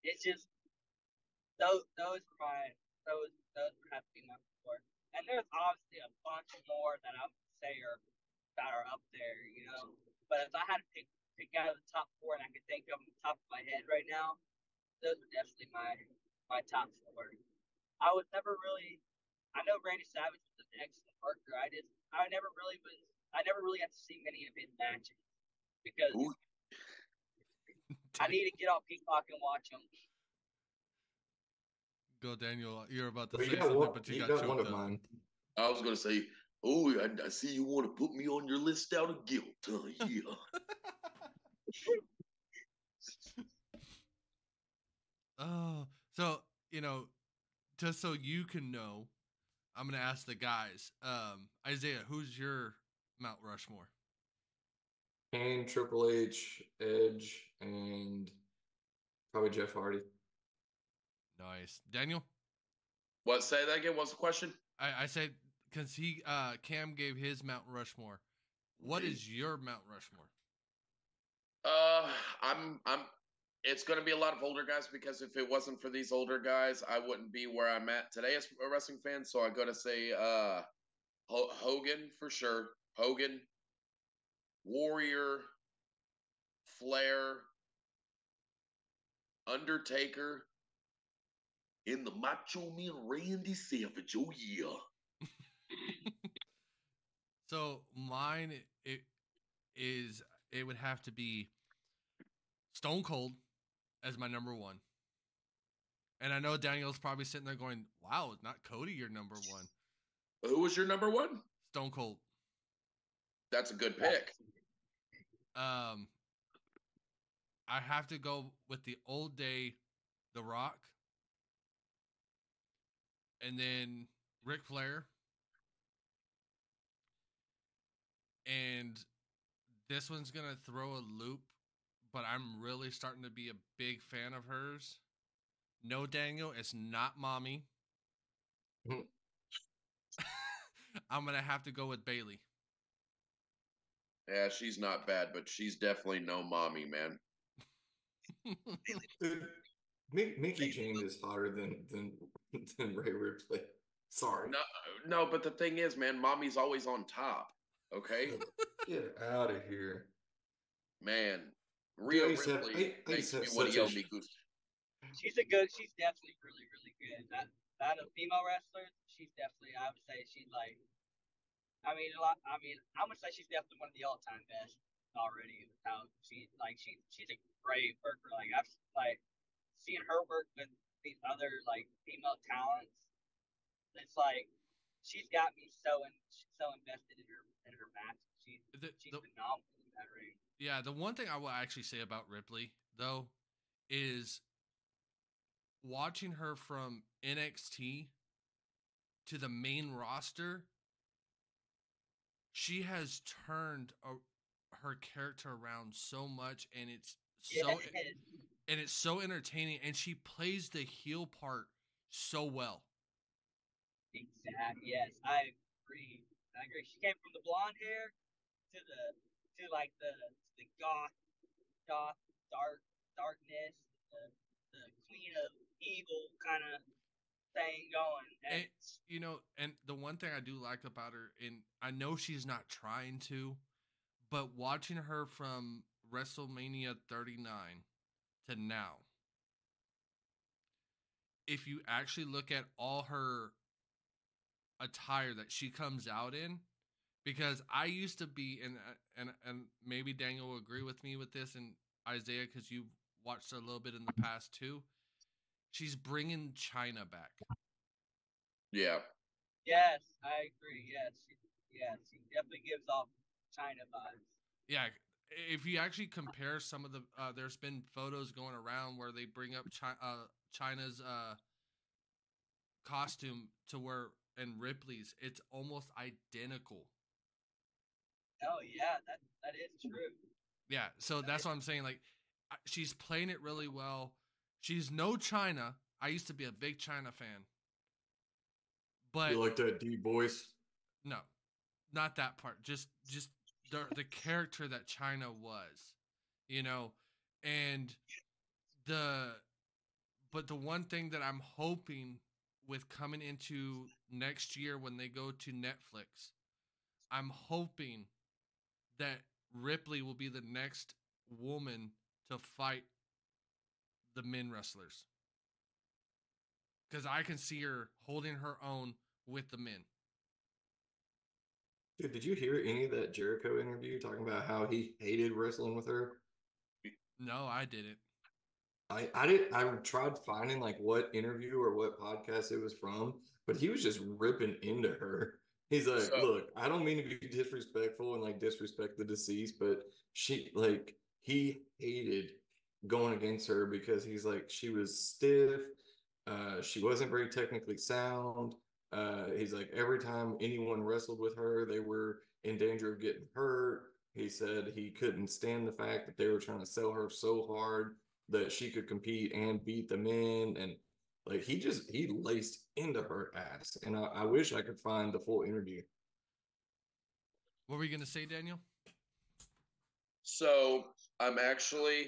it's just those were my those would have to be my 4. And there's obviously a bunch more that I would say are up there, But if I had to pick out of the top 4 and I could think of them on top of my head right now, those are definitely my top 4. I was never really. I know Randy Savage was an excellent worker. I never really got to see many of his matches because Ooh. I need to get off Peacock and watch them. Go, Daniel. You're about to Well, say you got something, one, but you you got got choked one of up. mine. I was gonna say, oh, I see you want to put me on your list out of guilt, huh? Yeah. Oh, so just so you can know, I'm gonna ask the guys. Isaiah, who's your Mount Rushmore? Kane, Triple H, Edge, and probably Jeff Hardy. Nice, Daniel. What? Say that again. What's the question? I said because Cam gave his Mount Rushmore. What is your Mount Rushmore? I'm. It's going to be a lot of older guys because if it wasn't for these older guys, I wouldn't be where I'm at today as a wrestling fan. So I got to say, Hogan for sure. Hogan, Warrior, Flair, Undertaker, and the Macho Man Randy Savage. Oh yeah. So mine it would have to be Stone Cold as my number 1. And I know Daniel's probably sitting there going, "Wow, is not Cody your number 1?" Who was your number 1? Stone Cold. That's a good pick. I have to go with the old day, The Rock, and then Ric Flair. And this one's going to throw a loop, but I'm really starting to be a big fan of hers. No, Daniel, it's not Mommy. I'm going to have to go with Bailey. Yeah, she's not bad, but she's definitely no mommy, man. Dude, Mickey James is hotter than Ray Ripley. Sorry. No, but the thing is, man, mommy's always on top. Okay, Get out of here. man. Dude, Rhea I used to have- Ripley I makes used to me have want to such yell a me goose. She's definitely really, really good. That of female wrestlers, she's definitely. I would say she's like. I mean, I would say she's definitely one of the all-time best already. How she's a great worker. Like I've seeing her work with these other like female talents. It's like she's got me so invested in her match. She's phenomenal in that ring. Yeah, the one thing I will actually say about Ripley, though, is watching her from NXT to the main roster, she has turned her character around so much, and it's so entertaining, and she plays the heel part so well. Exactly. Yes, I agree. She came from the blonde hair to like the goth darkness, the queen of evil kind of thing going. And and the one thing I do like about her, and I know she's not trying to, but watching her from WrestleMania 39 to now, if you actually look at all her attire that she comes out in, because I used to be, and maybe Daniel will agree with me with this, and Isaiah, because you've watched a little bit in the past too, she's bringing China back. Yeah. Yes, I agree. Yes, she definitely gives off China vibes. Yeah, if you actually compare some of the, there's been photos going around where they bring up China's costume to where, and Ripley's, it's almost identical. Oh yeah, that is true. Yeah, so that's what I'm saying. Like, she's playing it really well. She's no China. I used to be a big China fan, but you like that deep voice? No, not that part. Just the character that China was, and but the one thing that I'm hoping with coming into next year when they go to Netflix, I'm hoping that Ripley will be the next woman to fight the men wrestlers. Because I can see her holding her own with the men. Dude, did you hear any of that Jericho interview talking about how he hated wrestling with her? No, I didn't. I tried finding like what interview or what podcast it was from, but he was just ripping into her. He's like, look, I don't mean to be disrespectful and like disrespect the deceased, but he hated going against her because he's like, she was stiff. She wasn't very technically sound. He's like, every time anyone wrestled with her, they were in danger of getting hurt. He said he couldn't stand the fact that they were trying to sell her so hard that she could compete and beat the men. And like, he laced into her ass. And I wish I could find the full interview. What were you going to say, Daniel? So I'm actually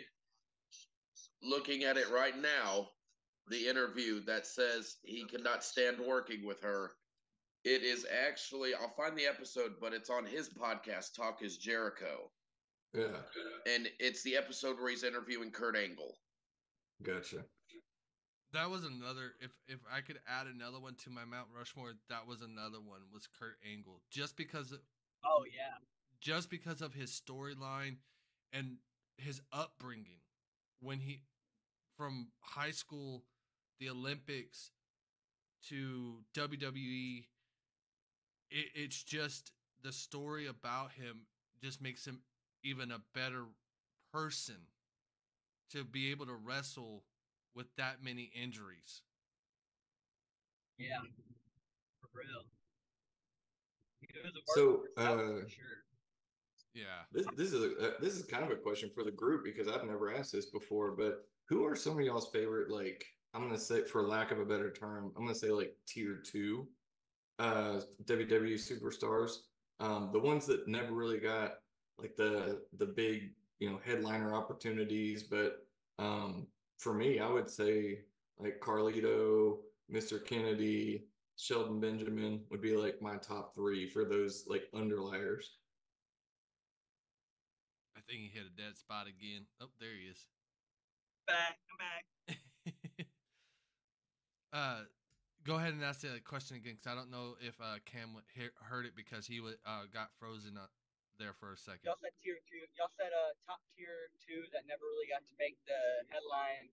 looking at it right now, the interview that says he could not stand working with her. It is actually, I'll find the episode, but it's on his podcast, Talk is Jericho. Yeah. And it's the episode where he's interviewing Kurt Angle. Gotcha. That was another, if I could add another one to my Mount Rushmore, that was another one, was Kurt Angle. Just because of his storyline and his upbringing. When he, from high school, the Olympics, to WWE, it's just the story about him just makes him even a better person to be able to wrestle with that many injuries. Yeah, for real. So, for sure. Yeah. This is kind of a question for the group because I've never asked this before, but who are some of y'all's favorite, like, I'm going to say, for lack of a better term, I'm going to say like tier 2 WWE superstars, the ones that never really got like the big, headliner opportunities. But for me, I would say like Carlito, Mr. Kennedy, Sheldon Benjamin would be like my top 3 for those like underliers. I think he hit a dead spot again. Oh, there he is. I'm back. Go ahead and ask the question again, because I don't know if Cam heard it because he got frozen up there for a second. Y'all said tier 2. Y'all said top tier 2 that never really got to make the headline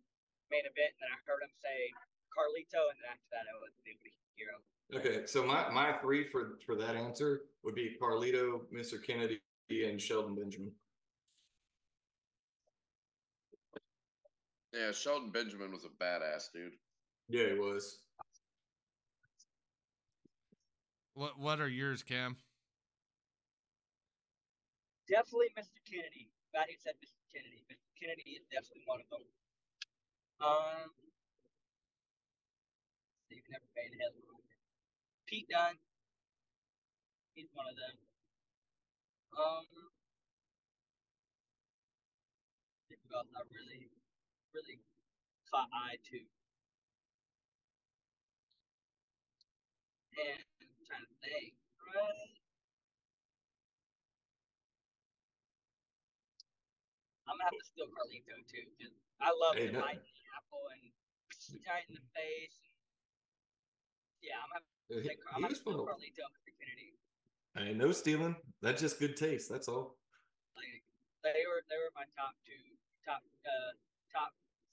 main event. And then I heard him say Carlito, and then after that, I wasn't able to hear him. Okay, so my 3 for that answer would be Carlito, Mr. Kennedy, and Sheldon Benjamin. Yeah, Sheldon Benjamin was a badass dude. Yeah, he was. What are yours, Cam? Definitely Mr. Kennedy. Glad he said Mr. Kennedy. Mr. Kennedy is definitely one of them. So you can never pay the headline. Pete Dunne. He's one of them. Who else I really caught eye to? And I'm trying to think. I'm gonna have to steal Carlito too. Just I love Hey, him biting the apple and right in the face. Yeah, I'm gonna he was fun steal to. Carlito Mr. Kennedy. Hey, no stealing. That's just good taste. That's all. Like they were my top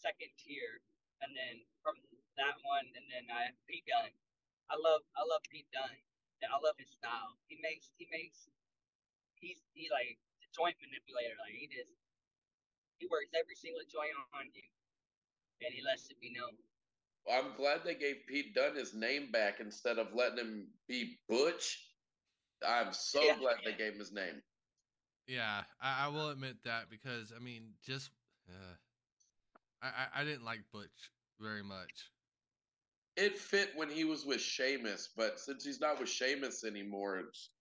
second tier, and then from that one, and then Pete Dunne. I love Pete Dunne. And I love his style. He like the joint manipulator. Like he works every single joint on you, and he lets it be known. I'm glad they gave Pete Dunne his name back instead of letting him be Butch. I'm so glad they gave him his name. Yeah, I will admit that because I mean, just I didn't like Butch very much. It fit when he was with Sheamus, but since he's not with Sheamus anymore, it's...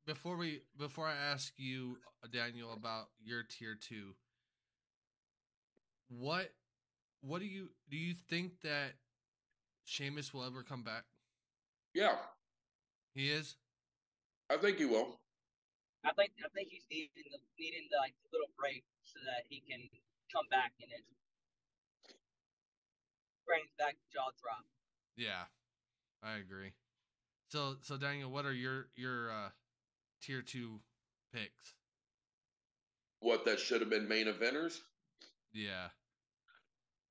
Before I ask you, Daniel, about your tier 2, what do you think that Sheamus will ever come back? Yeah, he is. I think he will. I think he's needing the like the little break so that he can come back and it brings back jaw drop. Yeah, I agree. So Daniel, what are your tier 2 picks? What, that should have been main eventers? Yeah.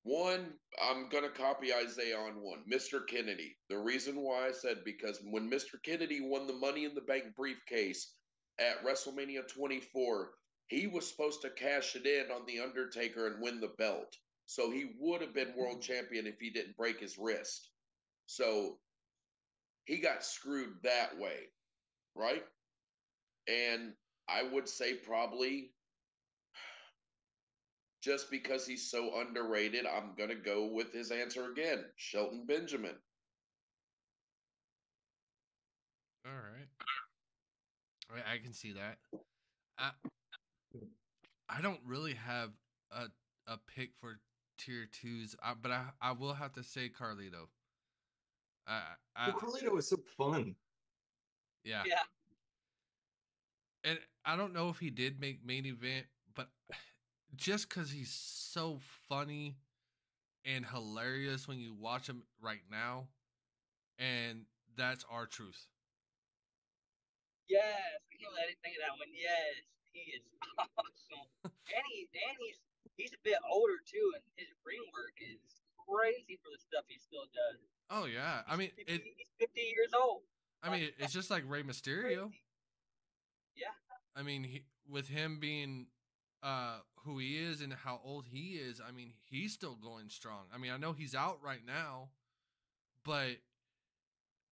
One, I'm going to copy Isaiah on one. Mr. Kennedy. The reason why I said because when Mr. Kennedy won the Money in the Bank briefcase at WrestleMania 24, he was supposed to cash it in on The Undertaker and win the belt. So he would have been world champion if he didn't break his wrist. So he got screwed that way, right? And I would say probably just because he's so underrated, I'm going to go with his answer again, Shelton Benjamin. All right. I can see that. I don't really have a pick for tier 2s, but I will have to say Carlito. Carlito is so fun. Yeah. Yeah. And I don't know if he did make main event, but just because he's so funny and hilarious when you watch him right now, and that's R-Truth. Yes, I can't let it think of that one. Yes, he is awesome, and he's a bit older too, and his ring work is crazy for the stuff he still does. Oh yeah, I mean he's 50 years old. I mean, it's just like Rey Mysterio. Crazy. Yeah. I mean, with him being who he is and how old he is, I mean, he's still going strong. I mean, I know he's out right now, but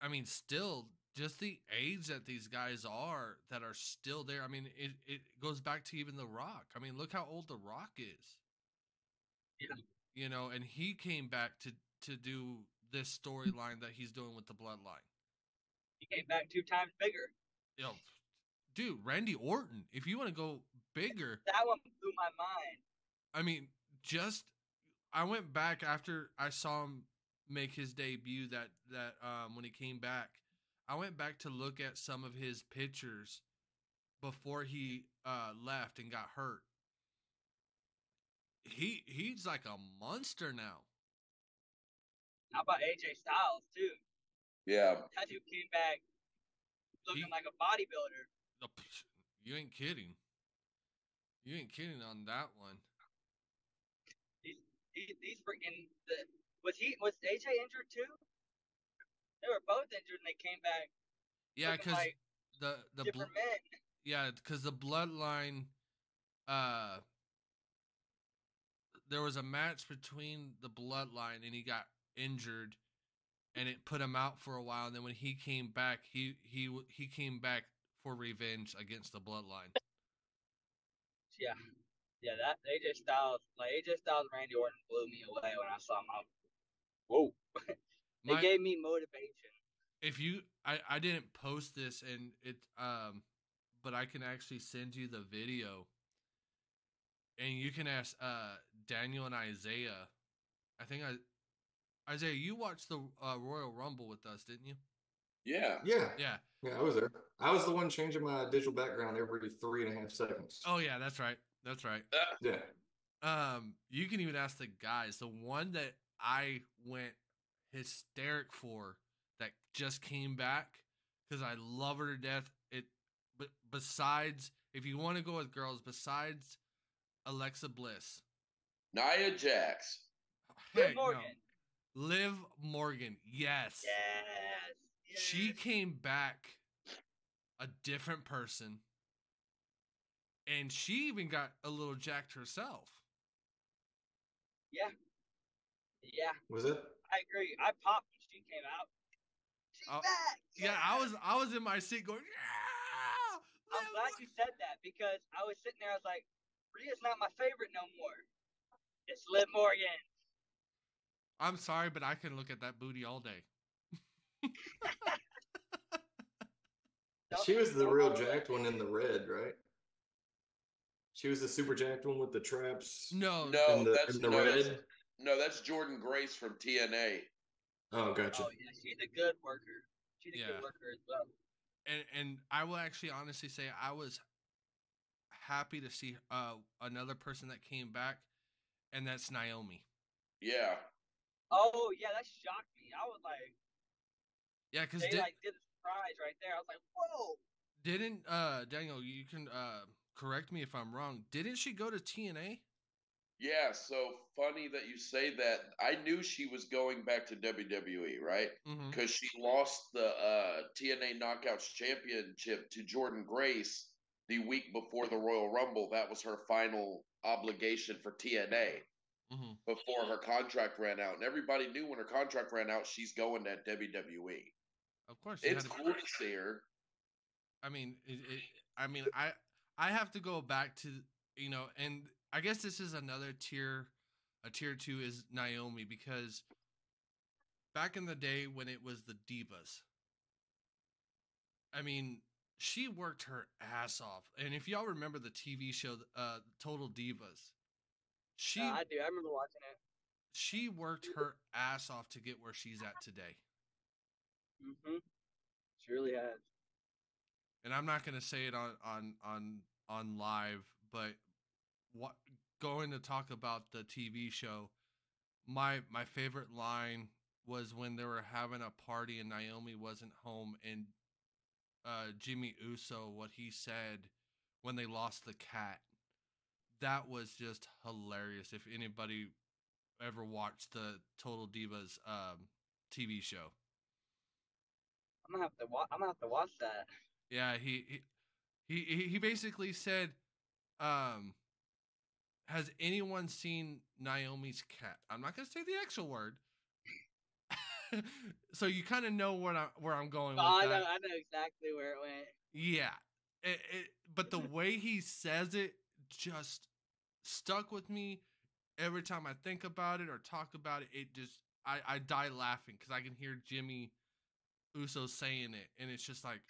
I mean, still, just the age that these guys are that are still there. I mean, it goes back to even The Rock. I mean, look how old The Rock is. Yeah. You know, and he came back to do this storyline that he's doing with the Bloodline. He came back 2 times bigger. Yo, dude, Randy Orton. If you want to go bigger, that one blew my mind. I mean, I went back after I saw him make his debut that when he came back. I went back to look at some of his pictures before he left and got hurt. He's like a monster now. How about AJ Styles too? Yeah. That dude came back looking like a bodybuilder. You ain't kidding. You ain't kidding on that one. These freaking was AJ injured too? They were both injured and they came back. Yeah, because like the different men. Yeah, because the Bloodline. There was a match between the Bloodline and he got injured, and it put him out for a while. And then when he came back, he came back for revenge against the Bloodline. Yeah, that AJ Styles, and Randy Orton blew me away when I saw him. Whoa, they gave me motivation. If you, I didn't post this, and it, but I can actually send you the video, and you can ask Daniel and Isaiah. I think Isaiah, you watched the Royal Rumble with us, didn't you? Yeah. I was there. I was the one changing my digital background every 3.5 seconds. Oh yeah, that's right. Yeah. You can even ask the guys. The one that I went hysteric for that just came back because I love her to death. But besides, if you want to go with girls, besides Alexa Bliss, Nia Jax, Liv Morgan. No. Liv Morgan, yes. She came back a different person, and she even got a little jacked herself. Yeah. Was it? I agree. I popped when she came out. She's back. Yeah, I was in my seat going, yeah. I'm glad you said that because I was sitting there. I was like, Rhea's not my favorite no more. It's Liv Morgan. I'm sorry, but I can look at that booty all day. She was the real jacked one in the red, right? She was the super jacked one with the traps. No, that's Jordan Grace from TNA. Oh, gotcha. Oh yeah, she's a good worker. She's a good worker as well. And I will actually honestly say I was happy to see another person that came back, and that's Naomi. Yeah. Oh yeah, that shocked me. I was like, yeah, because they did a surprise right there. I was like, whoa. Didn't Daniel? You can correct me if I'm wrong. Didn't she go to TNA? Yeah, so funny that you say that. I knew she was going back to WWE, right? Because she lost the TNA Knockouts Championship to Jordan Grace the week before the Royal Rumble. That was her final obligation for TNA before her contract ran out. And everybody knew when her contract ran out, she's going to WWE. Of course. It's cool to see her. I mean, I have to go back to, and I guess this is another tier. A tier 2 is Naomi, because back in the day when it was the Divas, I mean, she worked her ass off. And if y'all remember the TV show, Total Divas, I do. I remember watching it. She worked her ass off to get where she's at today. She really has. And I'm not going to say it on live, but going to talk about the TV show, my favorite line was when they were having a party and Naomi wasn't home, and Jimmy Uso, what he said when they lost the cat, that was just hilarious. If anybody ever watched the Total Divas TV show, I'm gonna have to watch that. Yeah, he basically said, has anyone seen Naomi's cat? I'm not gonna say the actual word, so you kind of know where I'm going with that. I know exactly where it went. Yeah, but the way he says it just stuck with me. Every time I think about it or talk about it, I die laughing because I can hear Jimmy Uso saying it, and it's just like,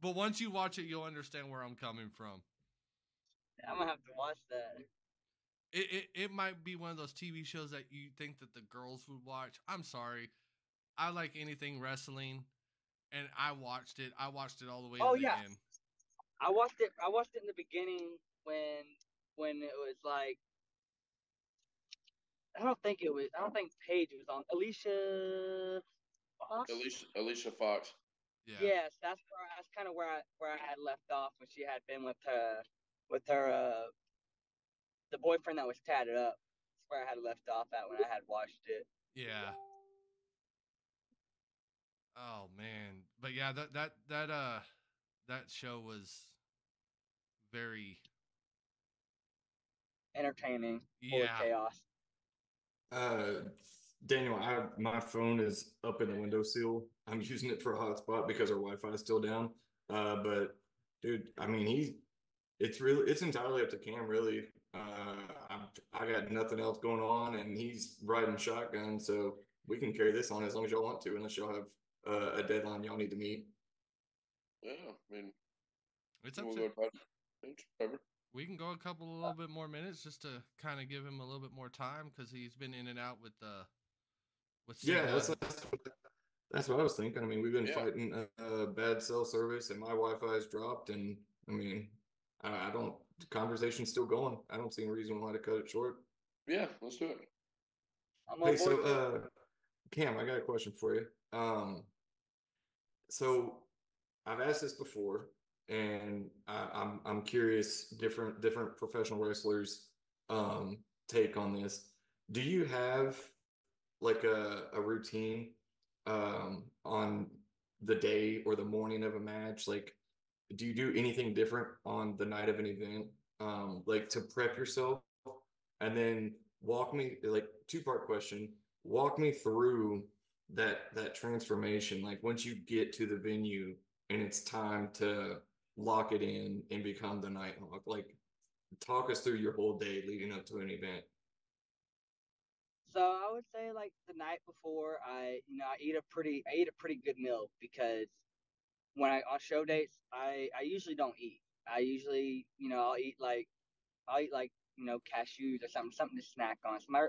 But once you watch it, you'll understand where I'm coming from. I'm gonna have to watch that. It might be one of those TV shows that you think that the girls would watch. I'm sorry, I like anything wrestling, and I watched it. I watched it all the way to the end. I watched it in the beginning when it was like, I don't think Paige was on. Alicia Fox. Alicia Fox. Yeah. Yes, that's kind of where I had left off when she had been with her the boyfriend that was tatted up. That's where I had left off at when I had watched it. Yeah. Oh man, but yeah, that show was very entertaining. Full of chaos. Daniel, my phone is up in the windowsill. I'm using it for a hotspot because our Wi-Fi is still down. But dude, I mean, it's entirely up to Cam, really. I got nothing else going on, and he's riding shotgun, so we can carry this on as long as y'all want to, unless y'all have a deadline y'all need to meet. Yeah, I mean, It's up we'll to. go whatever. We can go a little bit more minutes just to kind of give him a little bit more time because he's been in and out with Yeah, signal. that's what I was thinking. I mean, we've been Yeah. fighting bad cell service, and my Wi-Fi has dropped, and I mean, I don't. The conversation's still going. I don't see any reason why to cut it short. Yeah, let's do it. I'm Hey, on board. so Cam, I got a question for you. So I've asked this before, and I'm curious different professional wrestlers take on this. Do you have like a routine on the day or the morning of a match? Like, do you do anything different on the night of an event, like to prep yourself? And then walk me, like, two-part question. Walk me through that transformation. Like once you get to the venue and it's time to lock it in and become the NightHawk. Like, talk us through your whole day leading up to an event. So I would say like the night before, I eat a pretty good meal because when I on show dates, I usually don't eat. I usually, I'll eat like cashews or something to snack on. So my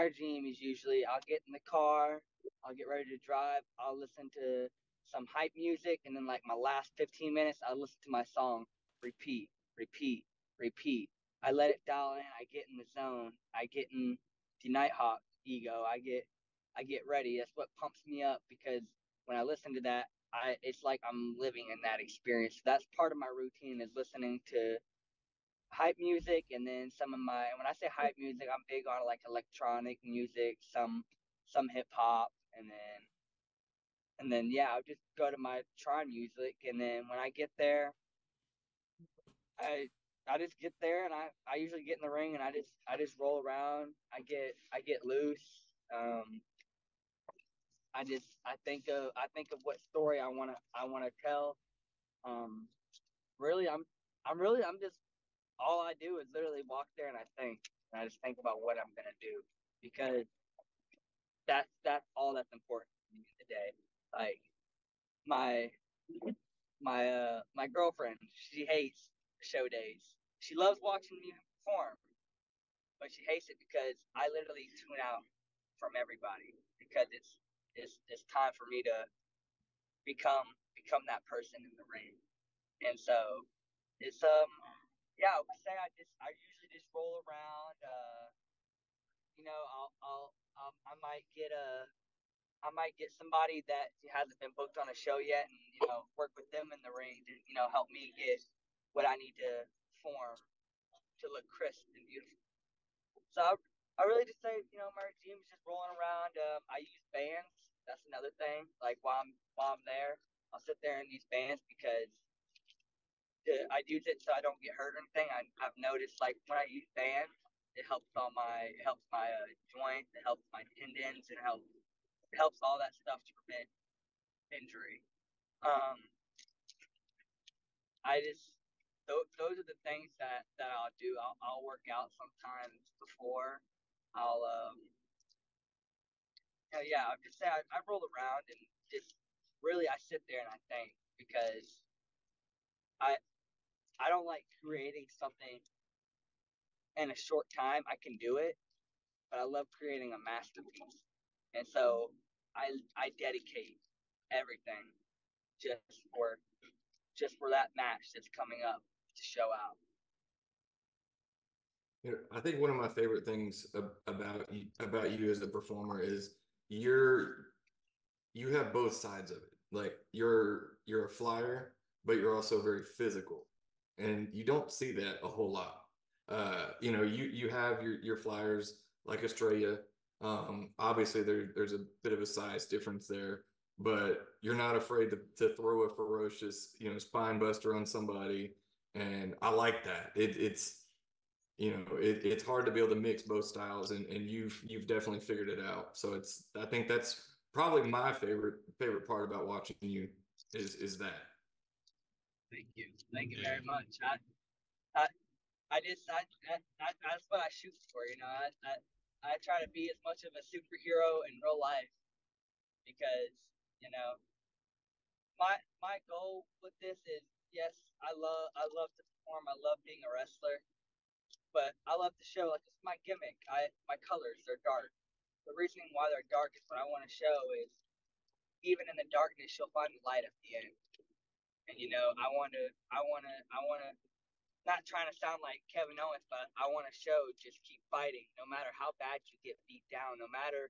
regime is usually I'll get in the car, I'll get ready to drive, I'll listen to some hype music, and then like my last 15 minutes, I'll listen to my song, repeat, repeat, repeat. I let it dial in. I get in the zone. I get in the Nighthawk ego. I get ready. That's what pumps me up because when I listen to that, I it's like I'm living in that experience. So that's part of my routine is listening to hype music and then some of my when I say hype music, I'm big on like electronic music, some hip hop, and then yeah, I'll just go to my try music, and then when I get there, I I just get there and I usually get in the ring and I just roll around. I get loose. I think of what story I wanna tell. Um, really, I'm just all I do is literally walk there and I think. And I just think about what I'm gonna do because that's all that's important to me today. Like my my girlfriend, she hates show days. She loves watching me perform, but she hates it because I literally tune out from everybody because it's time for me to become that person in the ring. And so it's yeah, I would say I usually just roll around. I might get I might get somebody that hasn't been booked on a show yet, and work with them in the ring to help me get what I need to form to look crisp and beautiful. So I really just say my regime is just rolling around. I use bands. That's another thing. Like while I'm there, I'll sit there in these bands because I use it so I don't get hurt or anything. I've noticed like when I use bands, it helps my joint, it helps my tendons, it helps all that stuff to prevent injury. Um, I just those are the things that I'll do. I'll work out sometimes before. I'll yeah, I'll just say I roll around and just really I sit there and I think because I I don't like creating something in a short time. I can do it, but I love creating a masterpiece. And so I dedicate everything just for just for that match that's coming up to show out. I think one of my favorite things about you as a performer is you have both sides of it. Like you're a flyer, but you're also very physical, and you don't see that a whole lot. You have your flyers like Estrella. Obviously there's a bit of a size difference there, but you're not afraid to throw a ferocious spine buster on somebody, and I like that. It's it's hard to be able to mix both styles, and you've definitely figured it out. So I think that's probably my favorite part about watching you is that. Thank you. Thank you Yeah. very much. That's what I shoot for. I try to be as much of a superhero in real life because you know my goal with this is, yes, I love to perform. I love being a wrestler, but I love to show, like, it's my gimmick. My colors, they're dark. The reason why they're dark is what I want to show is, even in the darkness, you'll find the light at the end. And I want to not trying to sound like Kevin Owens, but I want to show, just keep fighting, no matter how bad you get beat down, no matter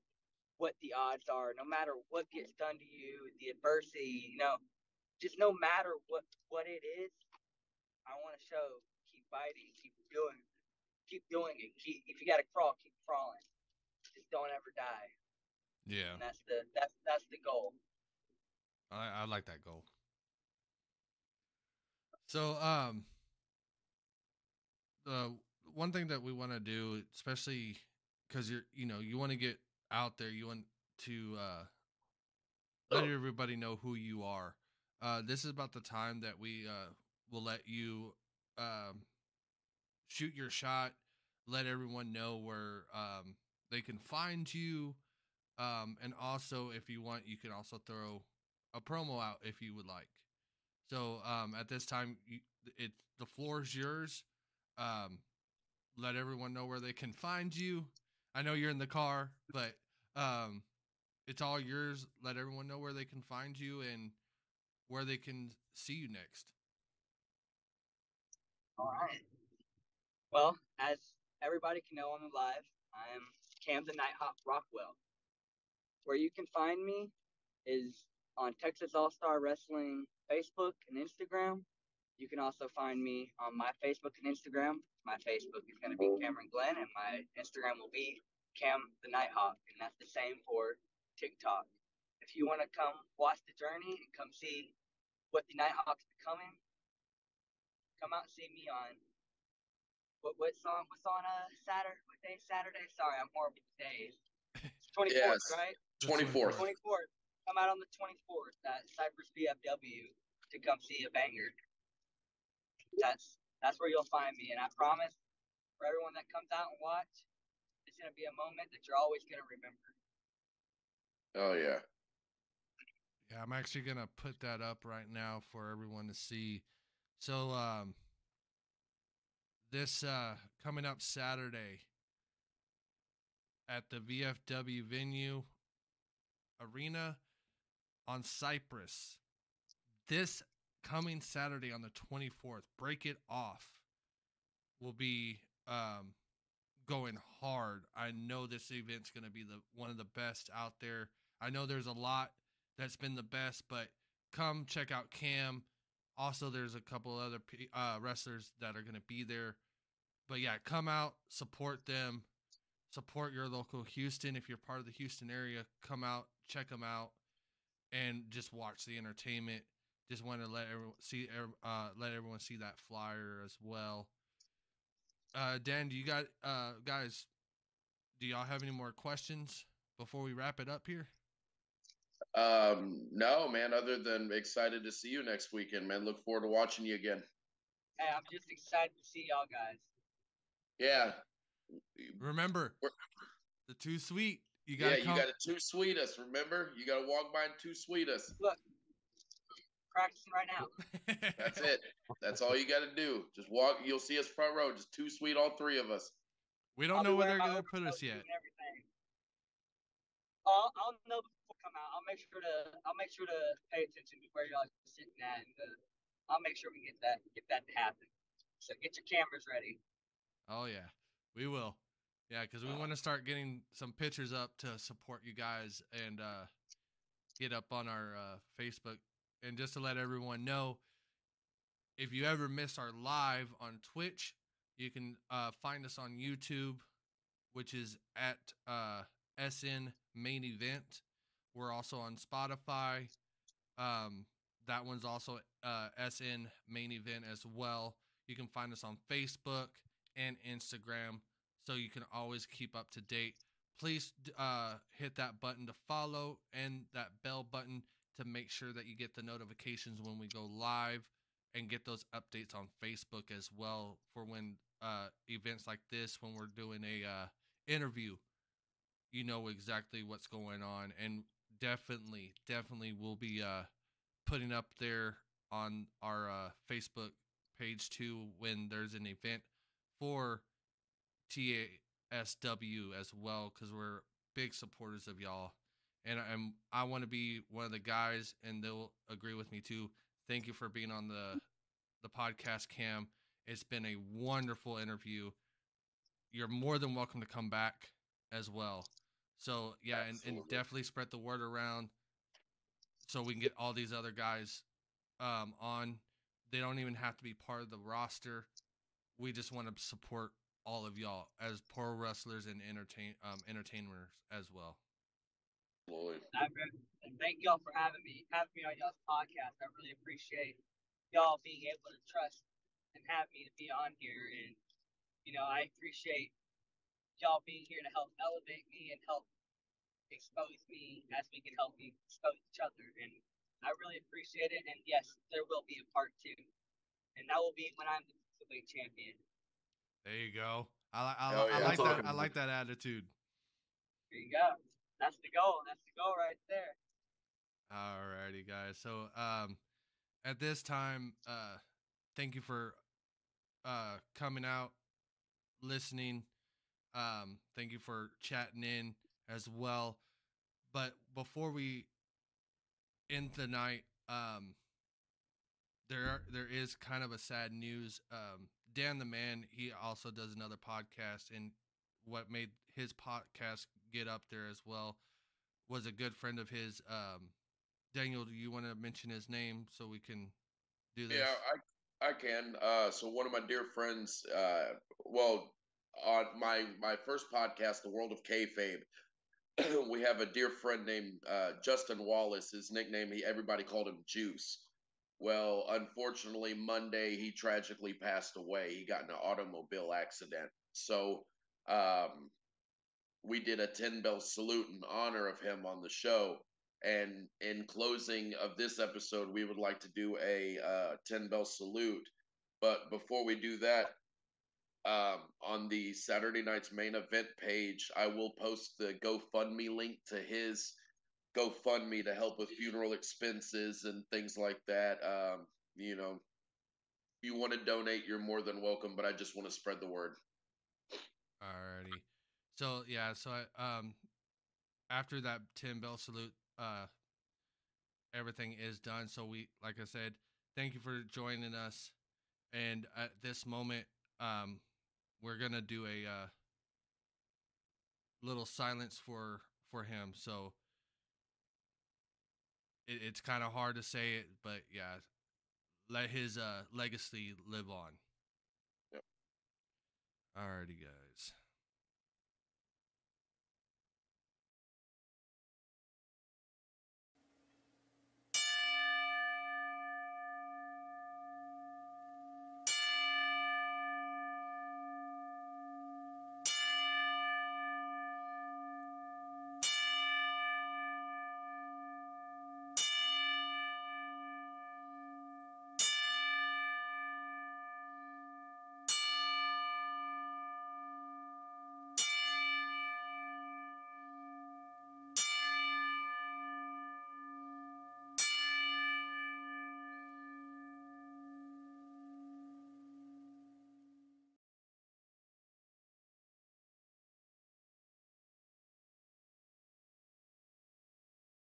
what the odds are, no matter what gets done to you, the adversity, just no matter what it is, I want to show, keep fighting, keep doing it. If you got to crawl, keep crawling. Just don't ever die. Yeah. And that's the goal. I like that goal. So, the one thing that we want to do, especially because you want to get out there, you want to let everybody know who you are. This is about the time that we will let you shoot your shot, let everyone know where they can find you, and also, if you want, you can also throw a promo out if you would like. So at this time, the floor is yours. Let everyone know where they can find you. I know you're in the car, but it's all yours. Let everyone know where they can find you and where they can see you next. All right. Well, as everybody can know, I'm live. I am Cam the NightHawk Rockwell. Where you can find me is on Texas All-Star Wrestling Facebook and Instagram. You can also find me on my Facebook and Instagram. My Facebook is going to be Cameron Glenn, and my Instagram will be Cam the NightHawk, and that's the same for TikTok. If you want to come watch the journey and come see what the NightHawk's becoming, come out and see me on what's on Saturday? What day is Saturday? Sorry, I'm horrible with days. It's 24th, yes. Right? 24th. 24th. Come out on the 24th at Cypress BFW to come see a banger. That's where you'll find me, and I promise, for everyone that comes out and watch, it's gonna be a moment that you're always gonna remember. Oh yeah. Yeah, I'm actually gonna put that up right now for everyone to see. So this coming up Saturday at the VFW venue arena on Cypress. This coming Saturday on the 24th, Break It Off will be going hard. I know this event's going to be one of the best out there. I know there's a lot that's been the best, but come check out Cam. Also, there's a couple other wrestlers that are going to be there. But yeah, come out, support them, support your local Houston. If you're part of the Houston area, come out, check them out, and just watch the entertainment. Just want to let everyone see that flyer as well. Dan, do you got guys? Do y'all have any more questions before we wrap it up here? No, man. Other than excited to see you next weekend, man. Look forward to watching you again. Hey, I'm just excited to see y'all guys. Yeah. Remember, the too sweet. You got to too sweet us. Remember, you got to walk by and too sweet us. Look, practicing right now. That's it. That's all you got to do. Just walk. You'll see us front row. Just too sweet, all three of us. We don't know where they're going to put us yet. I'll know before I come out. I'll make sure to pay attention to where y'all are sitting at, and I'll make sure we get that to happen. So get your cameras ready. Oh yeah, we will. Yeah, because we want to start getting some pictures up to support you guys and get up on our Facebook. And just to let everyone know, if you ever miss our live on Twitch, you can find us on YouTube, which is at SN Main Event. We're also on Spotify. That one's also SN Main Event as well. You can find us on Facebook, and Instagram, so you can always keep up to date. Please hit that button to follow and that bell button to make sure that you get the notifications when we go live, and get those updates on Facebook as well for when events like this, when we're doing a interview, you know exactly what's going on. And definitely we'll be putting up there on our Facebook page too when there's an event for TASW as well, because we're big supporters of y'all. And I want to be one of the guys, and they'll agree with me too. Thank you for being on the podcast, Cam. It's been a wonderful interview. You're more than welcome to come back as well. So yeah, and definitely spread the word around so we can get all these other guys on. They don't even have to be part of the roster. We just want to support all of y'all as pro wrestlers and entertainers as well. And thank y'all for having me on y'all's podcast. I really appreciate y'all being able to trust and have me to be on here. And I appreciate y'all being here to help elevate me and help expose me as we can help expose each other. And I really appreciate it. And yes, there will be a part 2, and that will be when I'm the cruiserweight champion. There you go. I like that attitude. There you go. That's the goal. That's the goal right there. Alrighty, guys. So at this time, thank you for coming out, listening. Thank you for chatting in as well. But before we end the night, there is kind of a sad news. Dan the Man, he also does another podcast, and what made his podcast get up there as well was a good friend of his. Daniel, do you want to mention his name so we can do this? Yeah, I can. So one of my dear friends, on my first podcast, The World of Kayfabe, we have a dear friend named Justin Wallace. His nickname, everybody called him Juice. Well, unfortunately, Monday he tragically passed away. He got in an automobile accident. So we did a 10-bell salute in honor of him on the show. And in closing of this episode, we would like to do a 10-bell salute. But before we do that, on the Saturday Night's Main Event page, I will post the GoFundMe link to his GoFundMe to help with funeral expenses and things like that. If you want to donate, you're more than welcome, but I just want to spread the word. Alrighty. So yeah, so I, after that 10-bell salute, everything is done. So we, like I said, thank you for joining us. And at this moment, we're gonna do a little silence for him. So it's kind of hard to say it, but yeah, let his legacy live on. Yep. Alrighty, guys.